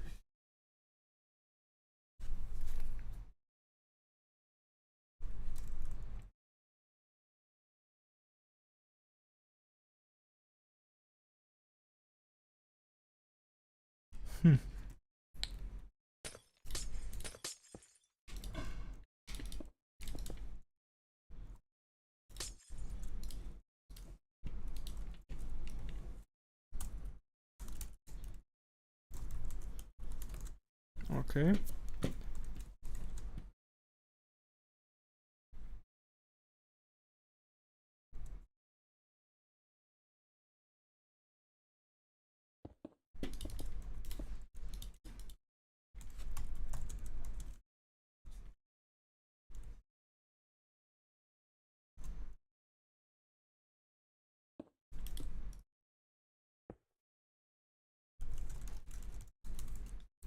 Okay.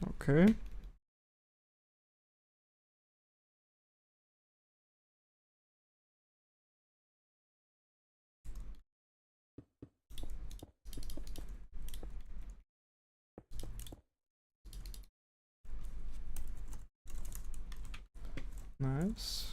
Okay. Nice.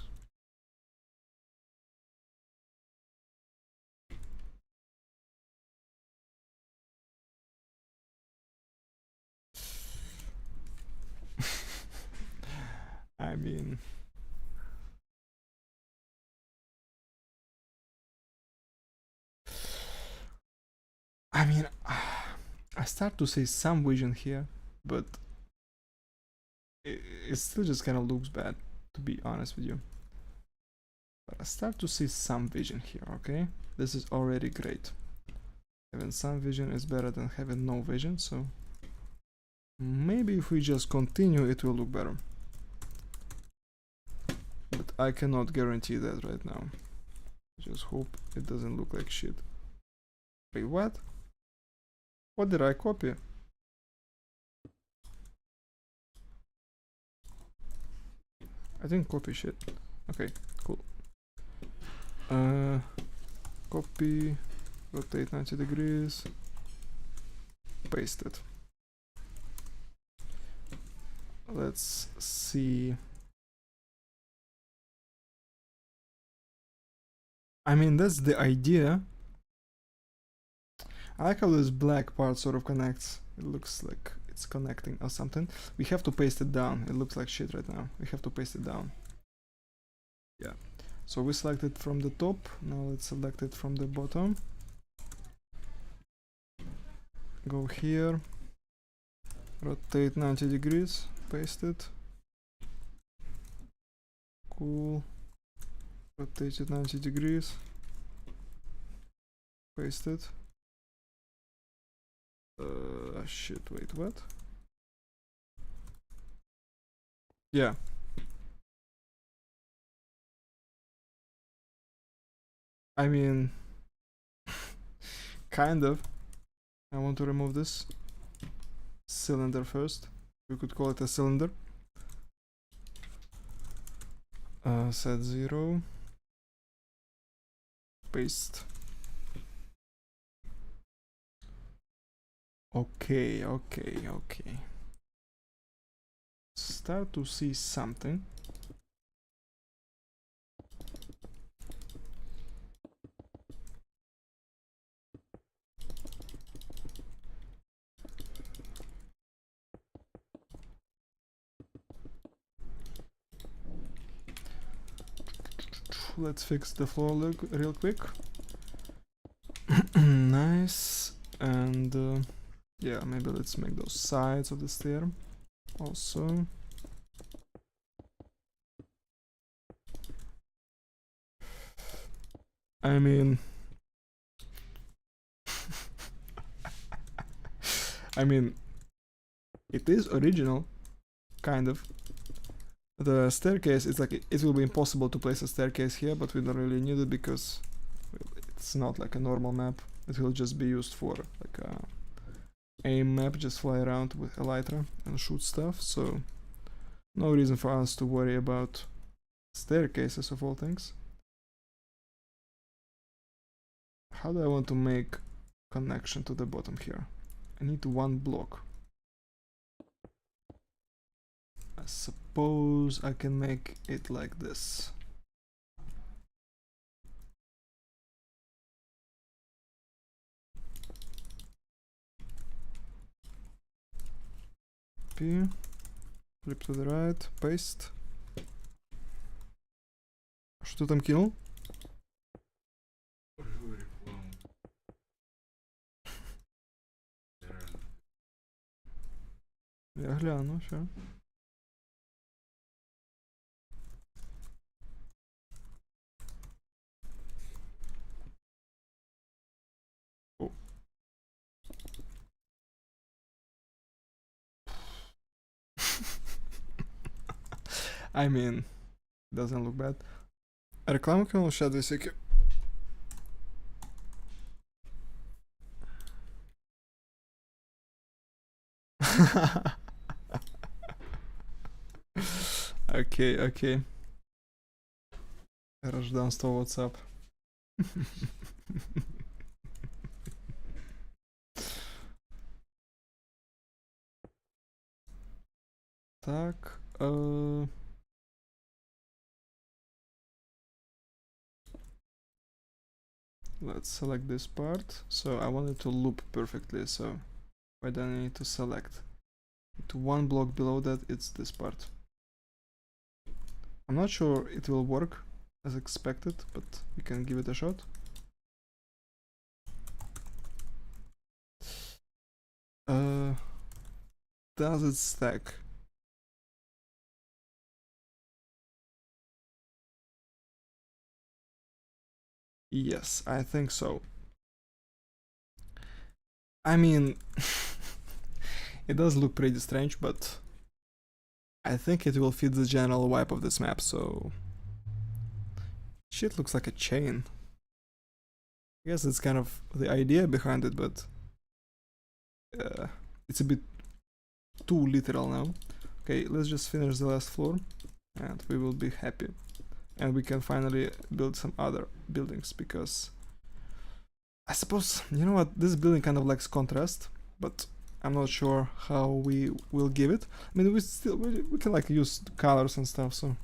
I mean, I start to see some vision here, but it still just kind of looks bad, to be honest with you. But I start to see some vision here, okay? This is already great. Having some vision is better than having no vision, so maybe if we just continue it will look better. But I cannot guarantee that right now. Just hope it doesn't look like shit. Wait, what? What did I copy? I didn't copy shit. Okay, cool. Copy, rotate 90 degrees, paste it. Let's see. I mean, that's the idea. I like how this black part sort of connects. It looks like it's connecting or something. We have to paste it down. It looks like shit right now. We have to paste it down. Yeah. So we select it from the top. Now let's select it from the bottom. Go here. Rotate 90 degrees. Paste it. Cool. Rotate it 90 degrees. Paste it. Shit, wait, what? Yeah. I mean, kind of. I want to remove this cylinder first. We could call it a cylinder. Set 0. Paste. Okay. Start to see something. Let's fix the floor real quick. Nice. And yeah, maybe let's make those sides of the stair also. I mean, it is original, kind of. The staircase, it's like it will be impossible to place a staircase here, but we don't really need it because it's not like a normal map. It will just be used for like a aim map, just fly around with elytra and shoot stuff, so no reason for us to worry about staircases of all things. How do I want to make connection to the bottom here? I need one block. I suppose I can make it like this. P, flip to the right, paste. Что ты там кинул? Я гляну, ща. О. I mean, doesn't look bad. Рекламу кинул, ща 2 секунды. Окей. Гражданство WhatsApp. Так. Let's select this part. So I want it to loop perfectly, so why do I need to select? To one block below that, it's this part. I'm not sure it will work as expected, but we can give it a shot. Does it stack? Yes, I think so. I mean, it does look pretty strange, but I think it will fit the general vibe of this map, so... Shit looks like a chain. I guess that's kind of the idea behind it, but... it's a bit too literal now. Okay, let's just finish the last floor, and we will be happy. And we can finally build some other buildings, because... I suppose, you know what, this building kind of lacks contrast, but I'm not sure how we will give it. I mean, we can like use colors and stuff, so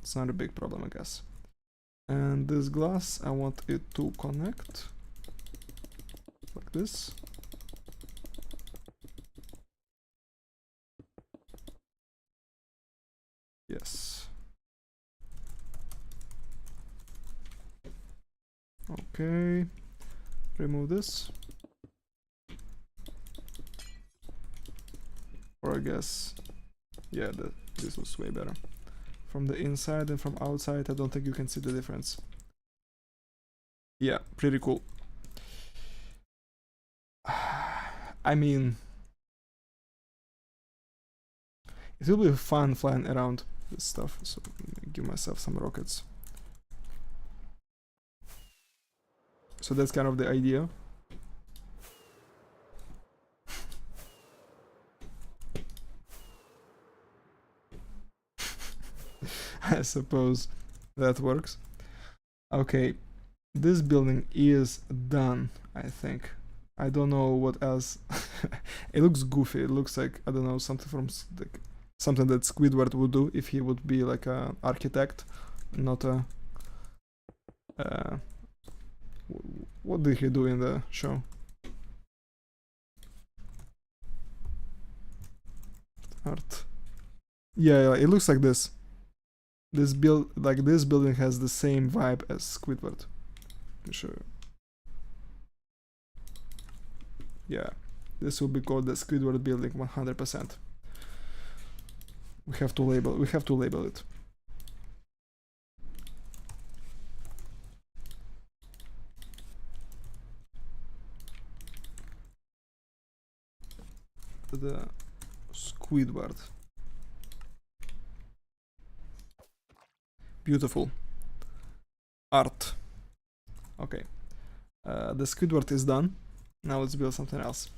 it's not a big problem, I guess. And this glass, I want it to connect like this. Yes. Okay. Remove this. Or I guess, yeah, this looks way better. From the inside and from outside, I don't think you can see the difference. Yeah, pretty cool. I mean, it will be fun flying around this stuff, so let me give myself some rockets. So that's kind of the idea. I suppose that works. Okay, this building is done, I think. I don't know what else. It looks goofy. It looks like, I don't know, something from like, something that Squidward would do if he would be like an architect, not a... what did he do in the show? Art. Yeah, it looks like this. This building has the same vibe as Squidward. Let me show you. Yeah, this will be called the Squidward building 100%. We have to label it. The Squidward. Beautiful. Art. Okay. The Squidward is done. Now let's build something else.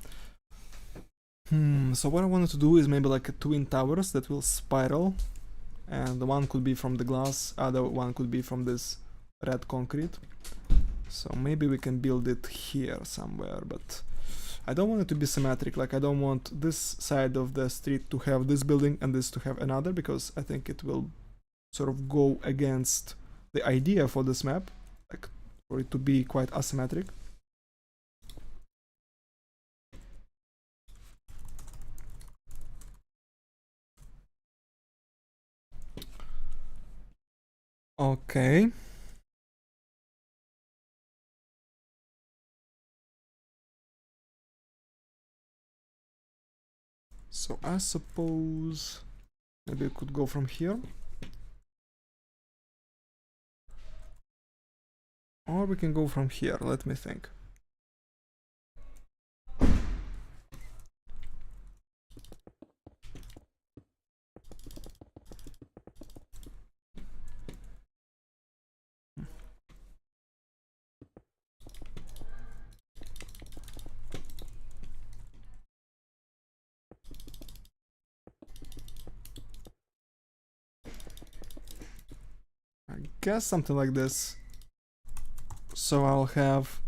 So what I wanted to do is maybe like a twin towers that will spiral. And one could be from the glass, other one could be from this red concrete. So maybe we can build it here somewhere, but I don't want it to be symmetric. Like, I don't want this side of the street to have this building and this to have another, because I think it will sort of go against the idea for this map, like for it to be quite asymmetric. Okay. So I suppose maybe it could go from here. Or we can go from here, let me think. I guess something like this. So I'll have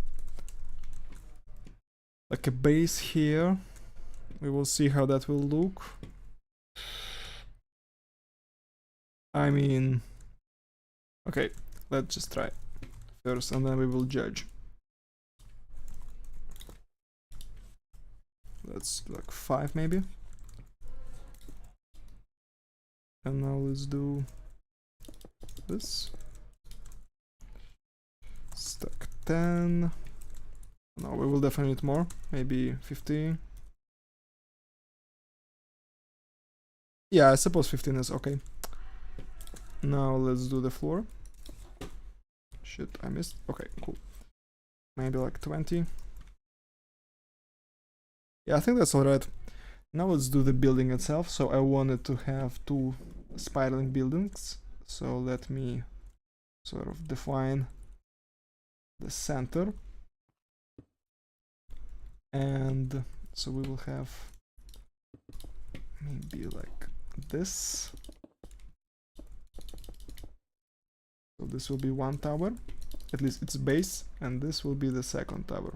like a base here. We will see how that will look. I mean, okay, let's just try first and then we will judge. Let's like 5 maybe. And now let's do this. Stack 10. No, we will definitely need more, maybe 15. Yeah, I suppose 15 is okay. Now let's do the floor. Shit, I missed. Okay, cool. Maybe like 20. Yeah, I think that's alright. Now let's do the building itself. So I wanted to have two spiraling buildings. So let me sort of define the center. And so we will have maybe like this. So this will be one tower, at least its base, and this will be the second tower.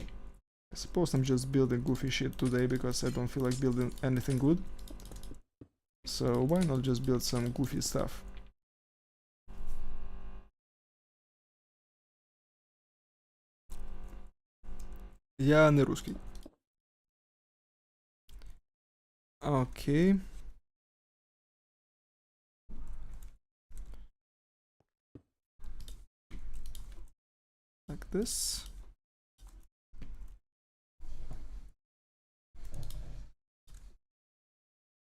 I suppose I'm just building goofy shit today because I don't feel like building anything good. So why not just build some goofy stuff? Я не русский. Okay. Like this.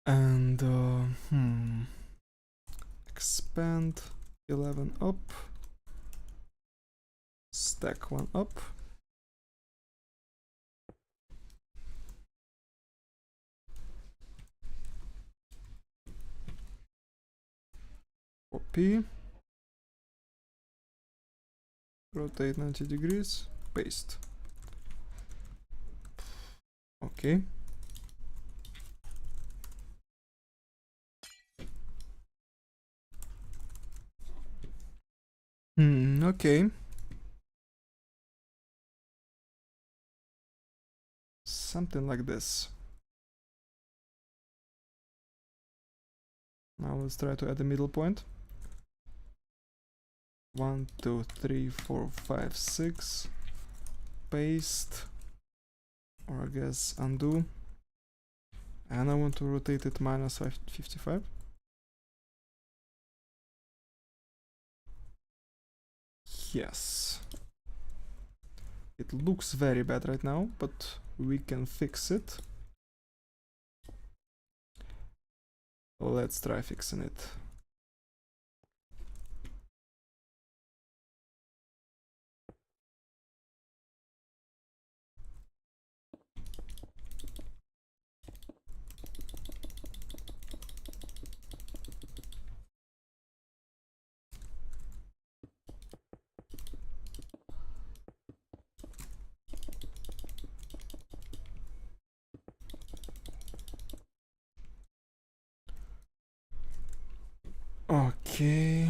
And expand 11 up, stack 1 up. Copy, rotate 90 degrees, paste. Okay. Okay. Something like this. Now let's try to add a middle point. 1, 2, 3, 4, 5, 6. Paste. Or I guess undo. And I want to rotate it minus 55. Yes. It looks very bad right now, but we can fix it. So let's try fixing it. Okay.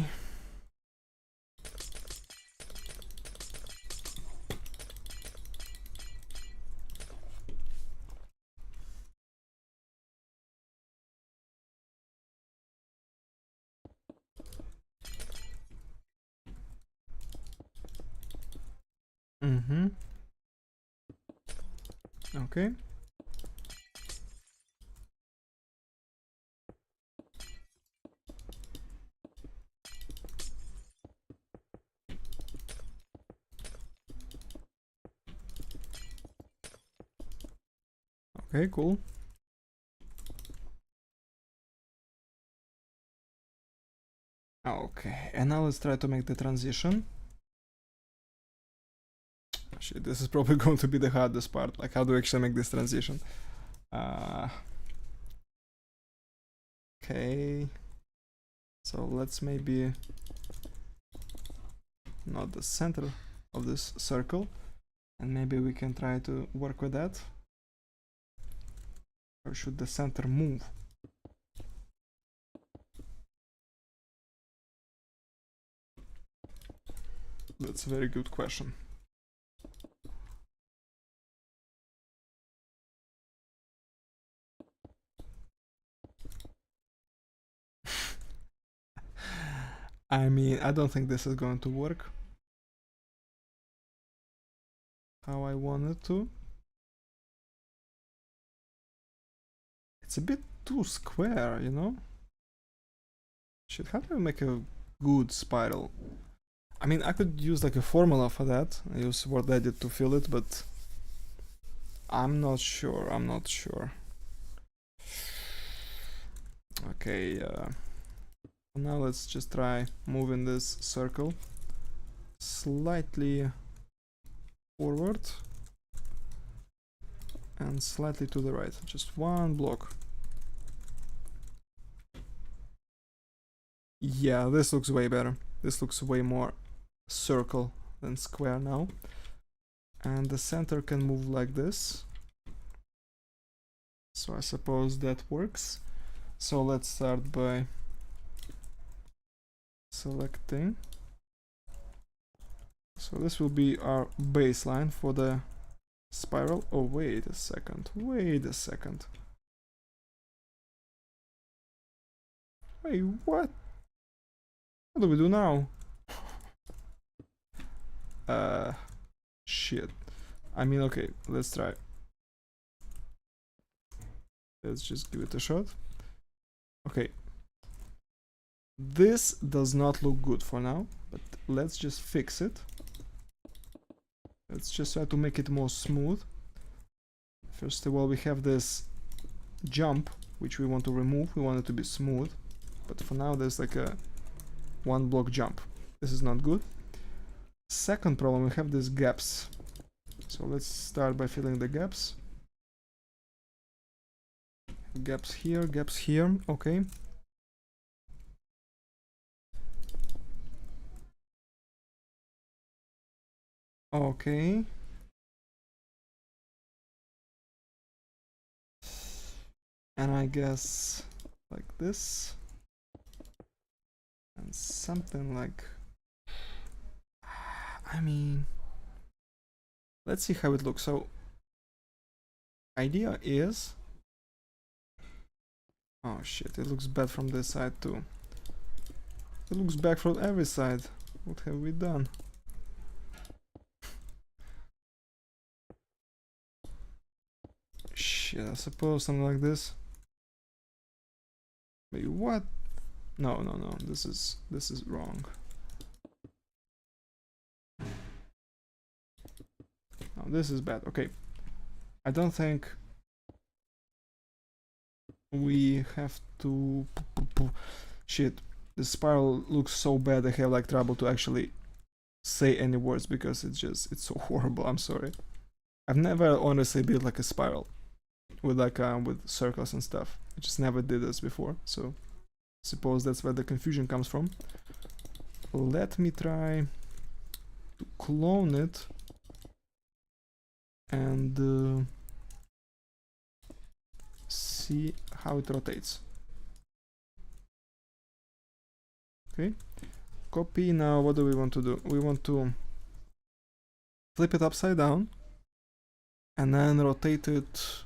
Okay. Okay, cool. Okay, and now let's try to make the transition. Actually, this is probably going to be the hardest part. Like, how do I actually make this transition? Okay. So let's maybe not the center of this circle, and maybe we can try to work with that. Or should the center move? That's a very good question. I mean, I don't think this is going to work how I want it to. It's a bit too square, you know? Shit, how do I make a good spiral? I mean, I could use like a formula for that. I use 𝗦𝗲𝗿𝗃𝗃 to fill it, but I'm not sure. Okay, Now let's just try moving this circle slightly forward and slightly to the right, just one block. Yeah, this looks way better. This looks way more circle than square now. And the center can move like this. So I suppose that works. So let's start by selecting. So this will be our baseline for the spiral. Oh, wait a second. Wait a second. Wait, what? What do we do now? Shit. I mean, okay, let's try. Let's just give it a shot. Okay. This does not look good for now, but let's just fix it. Let's just try to make it more smooth. First of all, we have this jump, which we want to remove. We want it to be smooth, but for now there's like a one block jump. This is not good. Second problem, we have these gaps. So let's start by filling the gaps. Gaps here, okay. Okay. And I guess like this. And something like... I mean... Let's see how it looks. So... idea is... Oh shit, it looks bad from this side too. It looks bad from every side. What have we done? Shit, I suppose something like this. Wait, what? No, no, no. This is wrong. No, this is bad. Okay. I don't think we have to... Shit. The spiral looks so bad I have like trouble to actually say any words because it's so horrible. I'm sorry. I've never honestly built like a spiral with like with circles and stuff. I just never did this before, so suppose that's where the confusion comes from. Let me try to clone it and see how it rotates. Okay, copy. Now what do we want to do? We want to flip it upside down and then rotate it.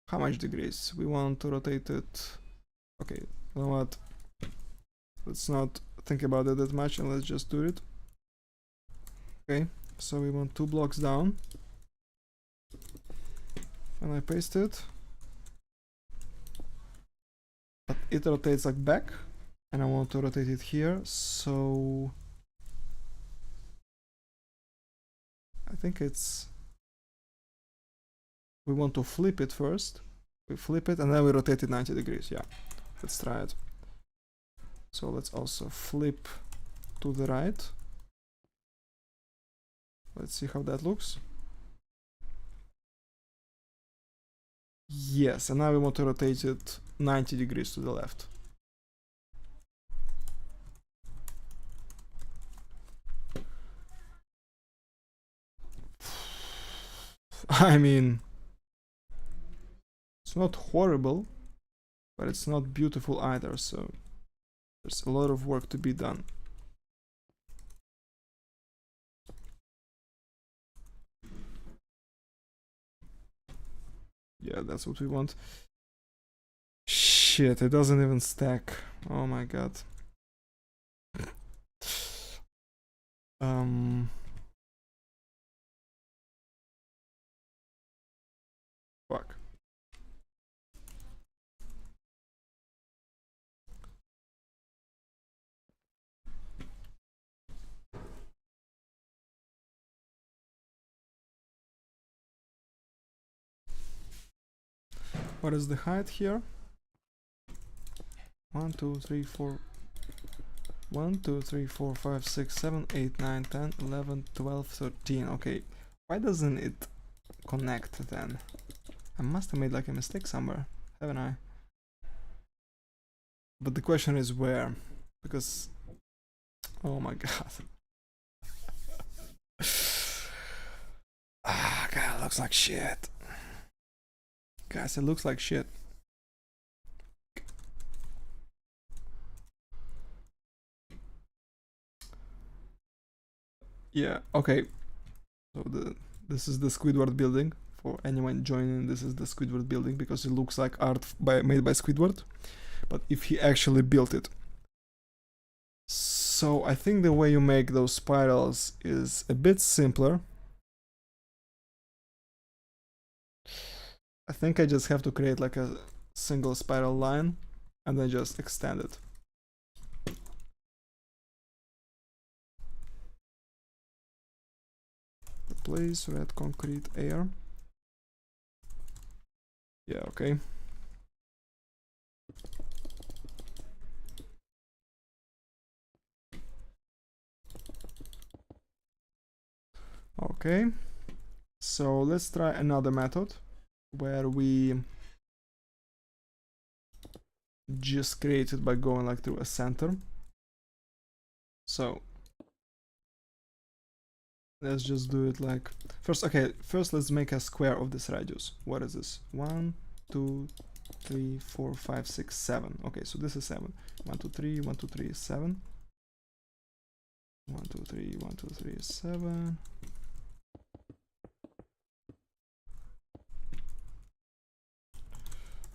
How much degrees? We want to rotate it. Okay, you know what? Let's not think about it that much and let's just do it. Okay, so we want 2 blocks down. And I paste it. But it rotates like back. And I want to rotate it here, so... I think it's... We want to flip it first. We flip it and then we rotate it 90 degrees. Yeah, let's try it. So let's also flip to the right. Let's see how that looks. Yes, and now we want to rotate it 90 degrees to the left. I mean... It's not horrible, but it's not beautiful either, so there's a lot of work to be done. Yeah, that's what we want. Shit, it doesn't even stack. Oh my god. Fuck. What is the height here? 1, 2, 3, 4. 1, 2, 3, 4, 5, 6, 7, 8, 9, 10, 11, 12, 13. Okay, why doesn't it connect then? I must have made like a mistake somewhere, haven't I? But the question is where? Because, oh my god. Ah, god, it looks like shit. Guys, it looks like shit. Yeah, okay. So this is the Squidward building. For anyone joining, this is the Squidward building because it looks like art made by Squidward. But if he actually built it. So I think the way you make those spirals is a bit simpler. I think I just have to create like a single spiral line and then just extend it. Replace red concrete air. Yeah, okay. Okay, so let's try another method where we just create it by going like through a center. So let's just do it like first. Okay, first let's make a square of this radius. What is this? 1, 2, 3, 4, 5, 6, 7. Okay, so this is 7. 1, 2, 3, 1, 2, 3 is 7. 1, 2, 3, 1, 2, 3 is 7.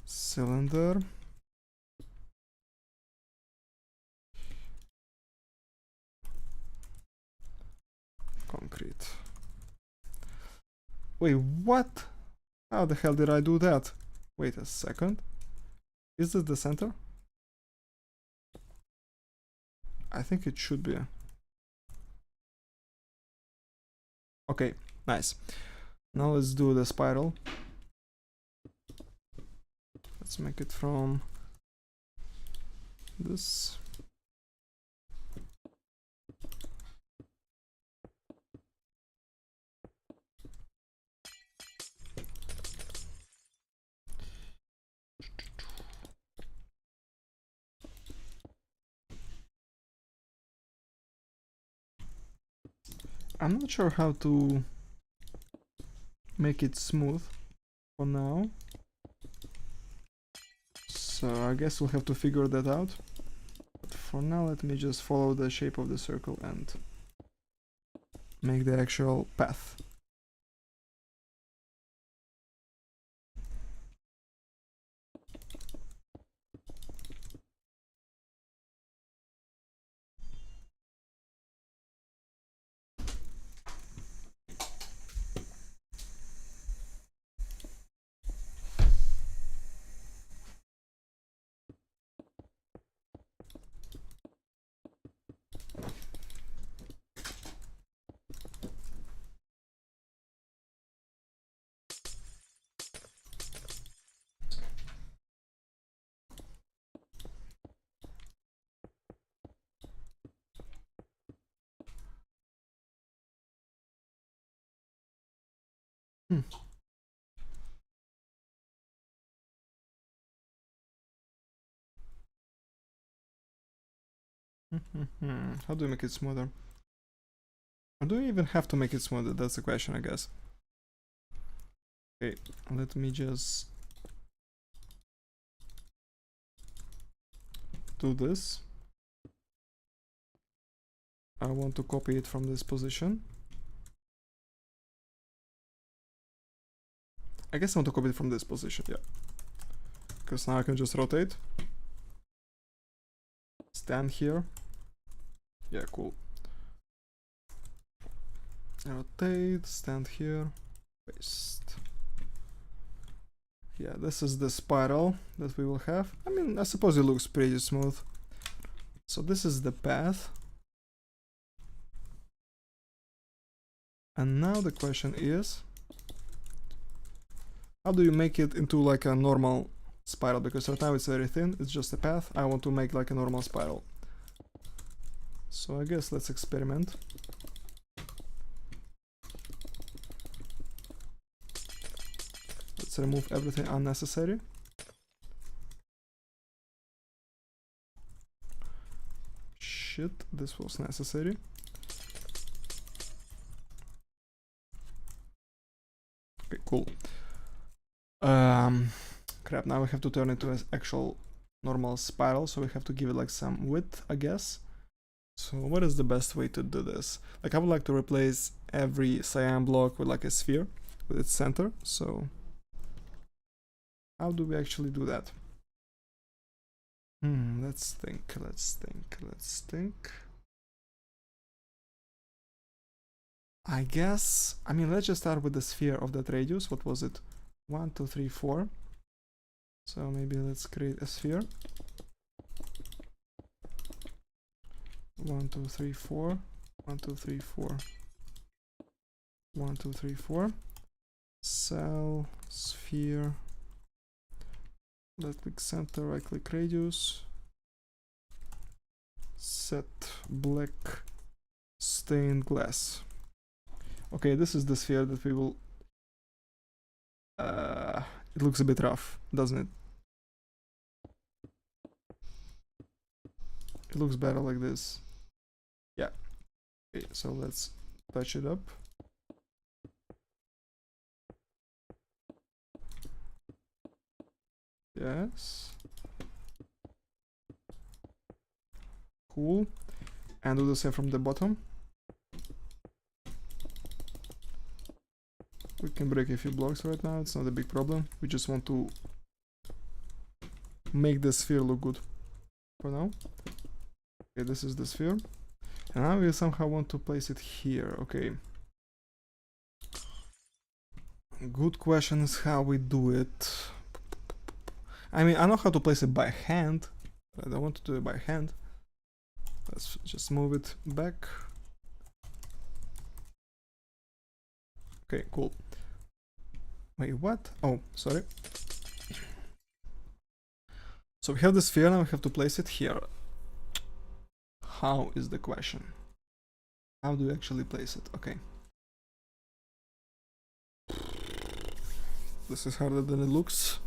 Cylinder. Concrete. Wait, what? How the hell did I do that? Wait a second. Is this the center? I think it should be. Okay, nice. Now let's do the spiral. Let's make it from this. I'm not sure how to make it smooth for now. So I guess we'll have to figure that out. But for now, let me just follow the shape of the circle and make the actual path. How do we make it smoother? Or do we even have to make it smoother? That's the question, I guess. Okay, let me just do this. I want to copy it from this position. I guess I want to copy it from this position, yeah. Because now I can just rotate. Stand here. Yeah, cool. Rotate, stand here, paste. Yeah, this is the spiral that we will have. I mean, I suppose it looks pretty smooth. So this is the path. And now the question is, how do you make it into like a normal spiral, because right now it's very thin, it's just a path. I want to make like a normal spiral. So I guess let's experiment. Let's remove everything unnecessary. Shit, this was necessary. Okay, cool. Crap, now we have to turn it to an actual normal spiral, so we have to give it like some width, I guess. So what is the best way to do this? Like, I would like to replace every cyan block with like a sphere with its center. So how do we actually do that? Let's think. I guess, I mean, let's just start with the sphere of that radius. What was it? 1, 2, 3, 4. So maybe let's create a sphere. 1, 2, 3, 4. 1, 2, 3, 4. 1, 2, 3, 4. Cell, sphere. Left click center, right click radius. Set black stained glass. Okay, this is the sphere that we will. It looks a bit rough, doesn't it? It looks better like this. Yeah. Okay, so let's touch it up. Yes. Cool. And do the same from the bottom. We can break a few blocks right now, it's not a big problem. We just want to make the sphere look good for now. Okay, this is the sphere. And now we somehow want to place it here. Okay. Good question is how we do it. I mean, I know how to place it by hand, but I don't want to do it by hand. Let's just move it back. Okay, cool. Wait, what? Oh, sorry. So we have the sphere, now we have to place it here. How is the question? How do you actually place it? Okay. This is harder than it looks.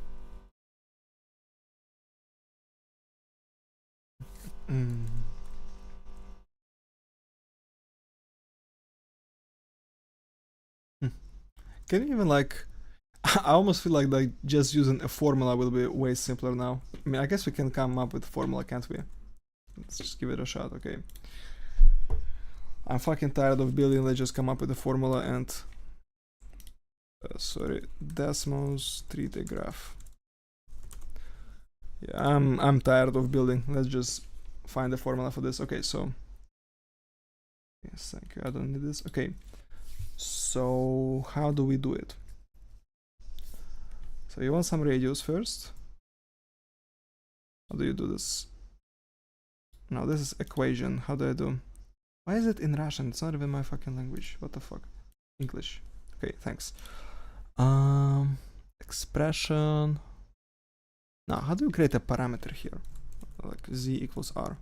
Can you even like... I almost feel like just using a formula will be way simpler now. I mean, I guess we can come up with a formula, can't we? Let's just give it a shot, okay. I'm fucking tired of building, let's just come up with a formula and... sorry, Desmos 3D graph. Yeah, I'm tired of building, let's just find a formula for this. Okay, so... Yes, thank you, I don't need this. Okay, so how do we do it? So you want some radius first. How do you do this? No, this is equation. How do I do? Why is it in Russian? It's not even my fucking language. What the fuck? English. Okay, thanks. Expression. Now, how do you create a parameter here? Like z equals r.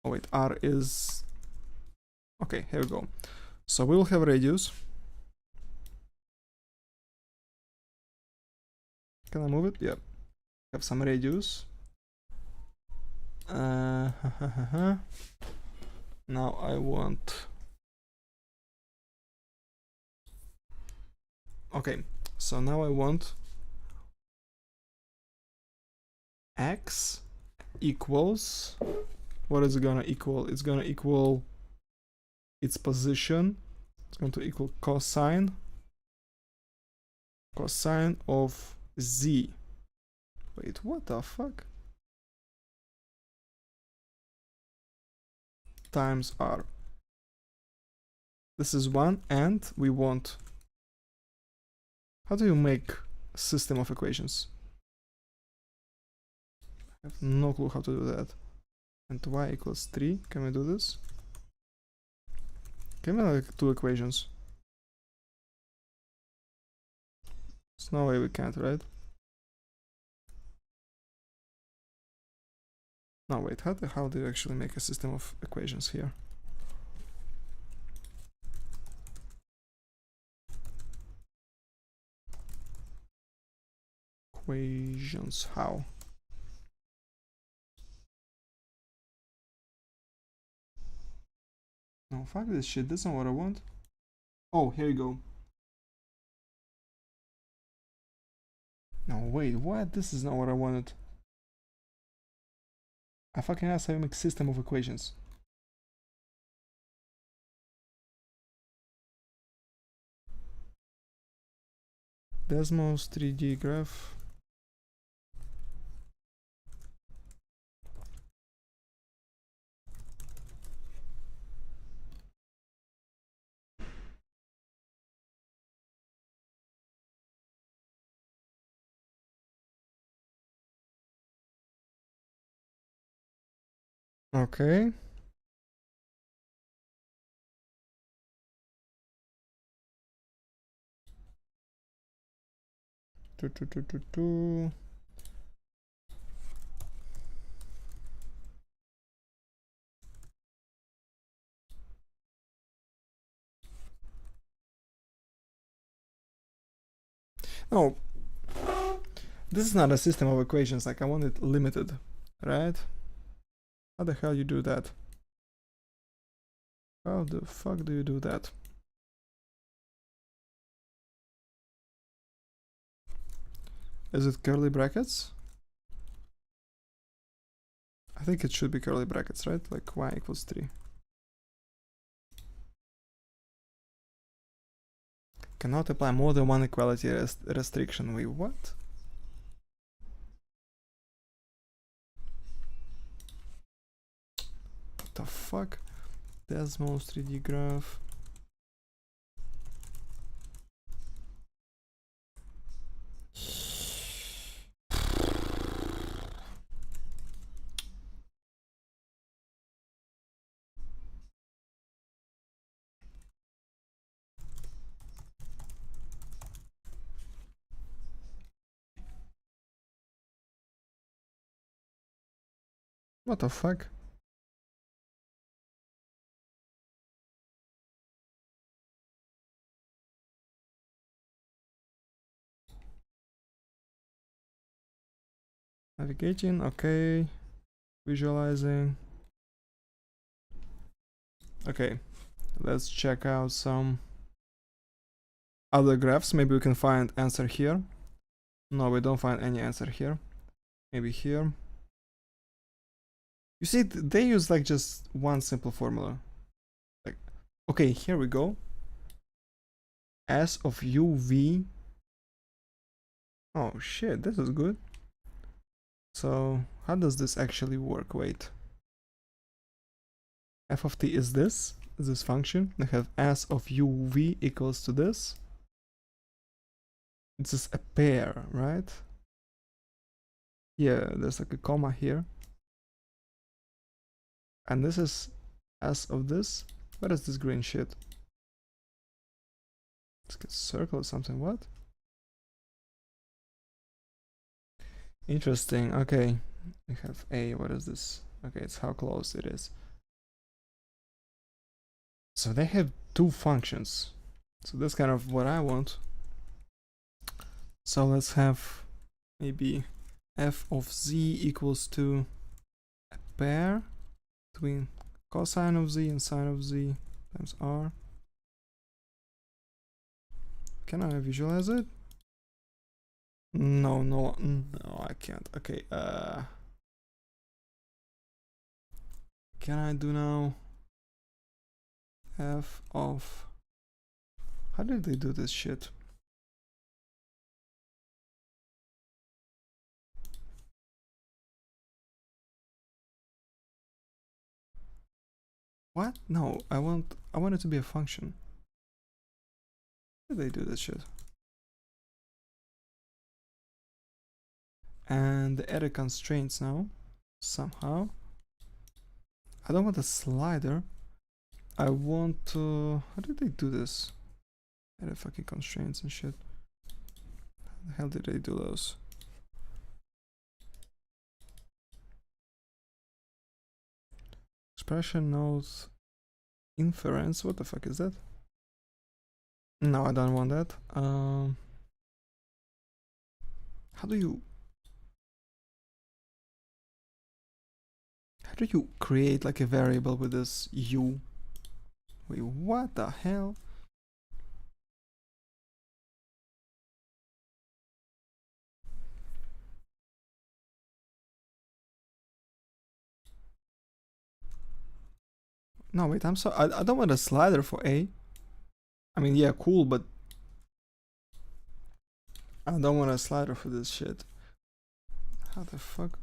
Oh wait, r is... Okay, here we go. So we will have radius. Can I move it? Yeah. Have some radius. Now I want... Okay, so now I want x equals... What is it gonna equal? It's gonna equal its position. It's going to equal cosine of z. Wait, what the fuck? Times r. This is 1, and we want... How do you make a system of equations? I have no clue how to do that. And y equals 3. Can we do this? Can we make 2 equations? There's no way we can't, right? No, wait, how do you actually make a system of equations here? Equations, how? No, fuck this shit, that's not what I want. Oh, here you go. No, wait, what? This is not what I wanted. I fucking asked how you make system of equations. Desmos 3D graph. Okay. No, this is not a system of equations, like I want it limited, right? How the hell you do that? How the fuck do you do that? Is it curly brackets? I think it should be curly brackets, right? Like y equals 3. Cannot apply more than one equality restriction. Wait, what? What the fuck? Desmos 3D graph. What the fuck? Navigating, okay. Visualizing. Okay, let's check out some other graphs. Maybe we can find answer here. No, we don't find any answer here. Maybe here. You see, they use like just one simple formula. Like, okay, here we go. S of uv. Oh shit, this is good. So how does this actually work? Wait. F of t is this function. I have S of uv equals to this. This is a pair, right? Yeah, there's like a comma here. And this is S of this. What is this green shit? Let's get circle or something. What? Interesting. Okay. We have A. What is this? Okay, it's how close it is. So they have two functions. So that's kind of what I want. So let's have maybe f of z equals to a pair between cosine of z and sine of z times r. Can I visualize it? No, I can't. Okay, can I do now f of, how did they do this shit? What? No, I want it to be a function. How did they do this shit? And the edit constraints now, somehow. I don't want a slider. I want to, how did they do this? Edit fucking constraints and shit. How the hell did they do those? expression nodes inference. What the fuck is that? No, I don't want that. How do you create like a variable with this u? Wait, what the hell? No, wait, I'm so I don't want a slider for a. I mean, yeah, cool, but I don't want a slider for this shit. How the fuck?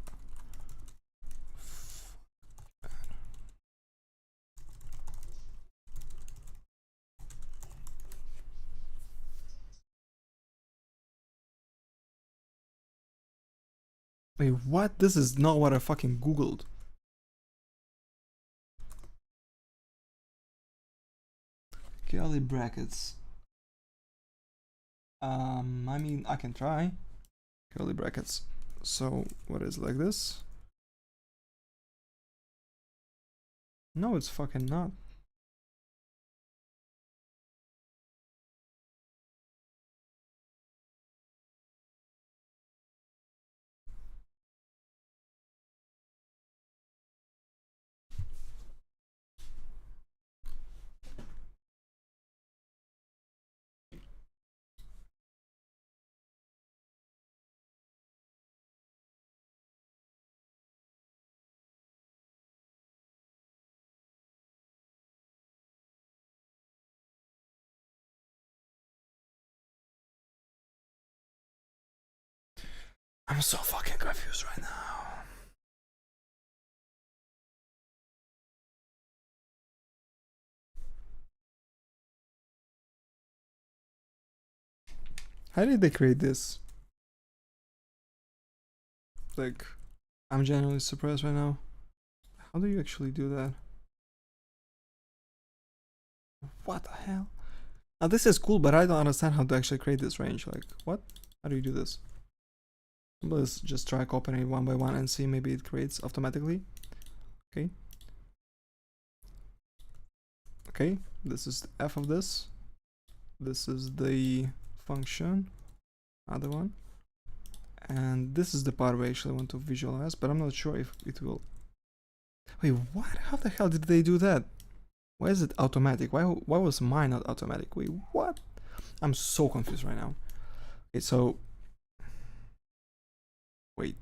Wait, what? This is not what I fucking googled. Curly brackets. I mean, I can try. Curly brackets. So, what is like this? No, it's fucking not. I'm so fucking confused right now. How did they create this? Like, I'm genuinely surprised right now. How do you actually do that? What the hell? Now this is cool, but I don't understand how to actually create this range. Like, what? How do you do this? Let's just try copying it one by one and see, maybe it creates automatically. Okay. Okay, this is the f of this. This is the function, other one. And this is the part we actually want to visualize, but I'm not sure if it will. Wait, what? How the hell did they do that? Why is it automatic? Why was mine not automatic? Wait, what? I'm so confused right now. Okay, so wait.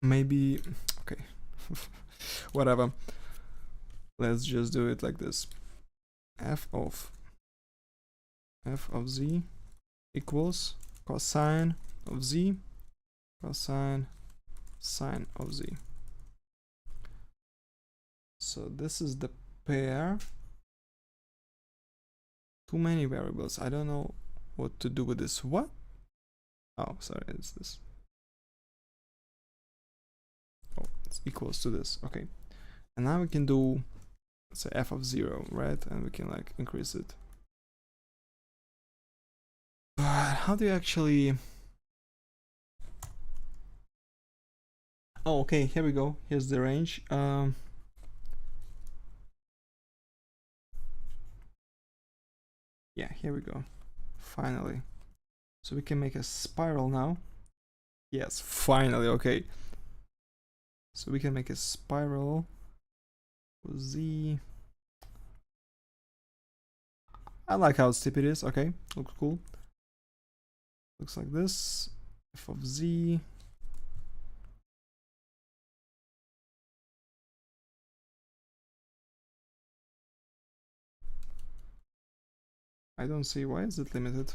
Maybe okay. Whatever. Let's just do it like this. f of z equals cosine of z cosine sine of z. So this is the pair. Too many variables. I don't know what to do with this. What? Oh, sorry, it's this. Oh, it's equals to this. Okay. And now we can do, let's say, f of 0, right? And we can like increase it. But how do you actually... Oh, okay, here we go. Here's the range. Yeah, here we go. Finally. So we can make a spiral now. Yes, finally, okay. So we can make a spiral with z. I like how steep it is. Okay, looks cool. Looks like this. F of z. I don't see, why is it limited?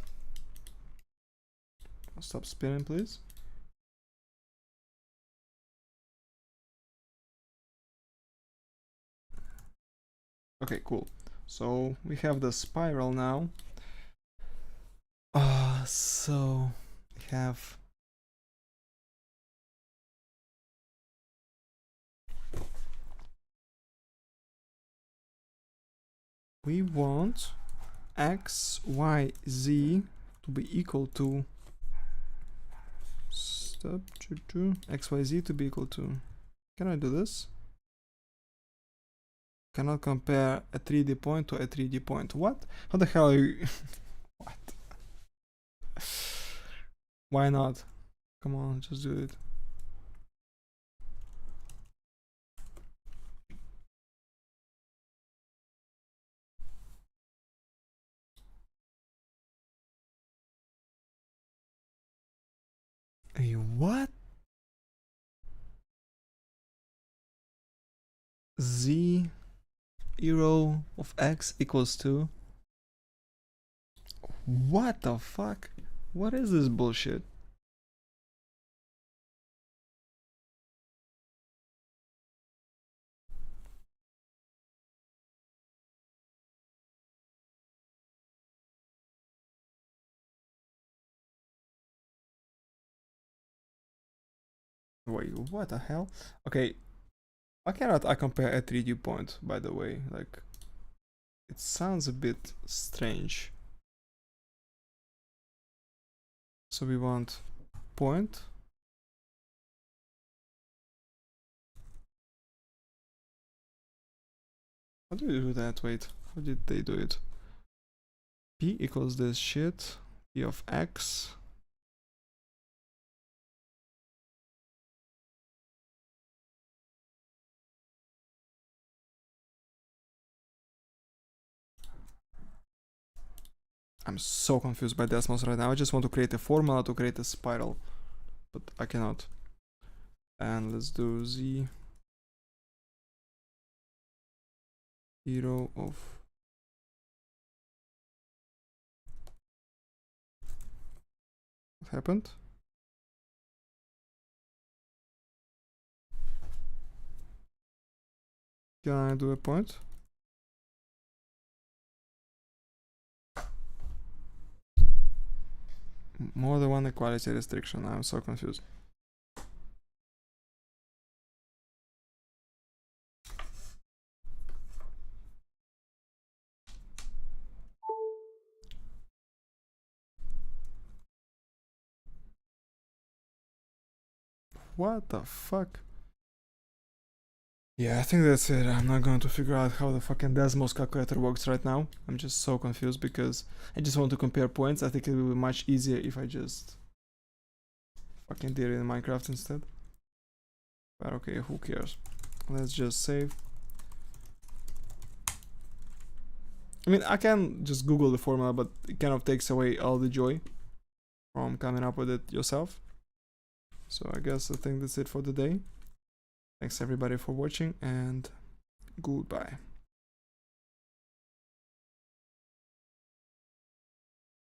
Stop spinning, please. Okay, cool. So we have the spiral now. So we have we want x, y, z to be equal to x, y, z to be equal to. Can I do this? Cannot compare a 3D point to a 3D point. What? How the hell are you? What? Why not? Come on, just do it. Hey, what? Z 0 of x equals to. What the fuck? What is this bullshit? Wait, what the hell? Okay, why cannot I compare a 3D point, by the way? Like, it sounds a bit strange. So we want point. How do you do that? Wait, how did they do it? P equals this shit, P of x. I'm so confused by decimals right now. I just want to create a formula to create a spiral, but I cannot. And let's do z 0 of what happened? Can I do a point? More than one equality restriction. I'm so confused. What the fuck? Yeah, I think that's it. I'm not going to figure out how the fucking Desmos calculator works right now. I'm just so confused because I just want to compare points. I think it will be much easier if I just fucking did it in Minecraft instead. But okay, who cares? Let's just save. I mean, I can just Google the formula, but it kind of takes away all the joy from coming up with it yourself. So I guess I think that's it for the day. Thanks everybody for watching, and goodbye.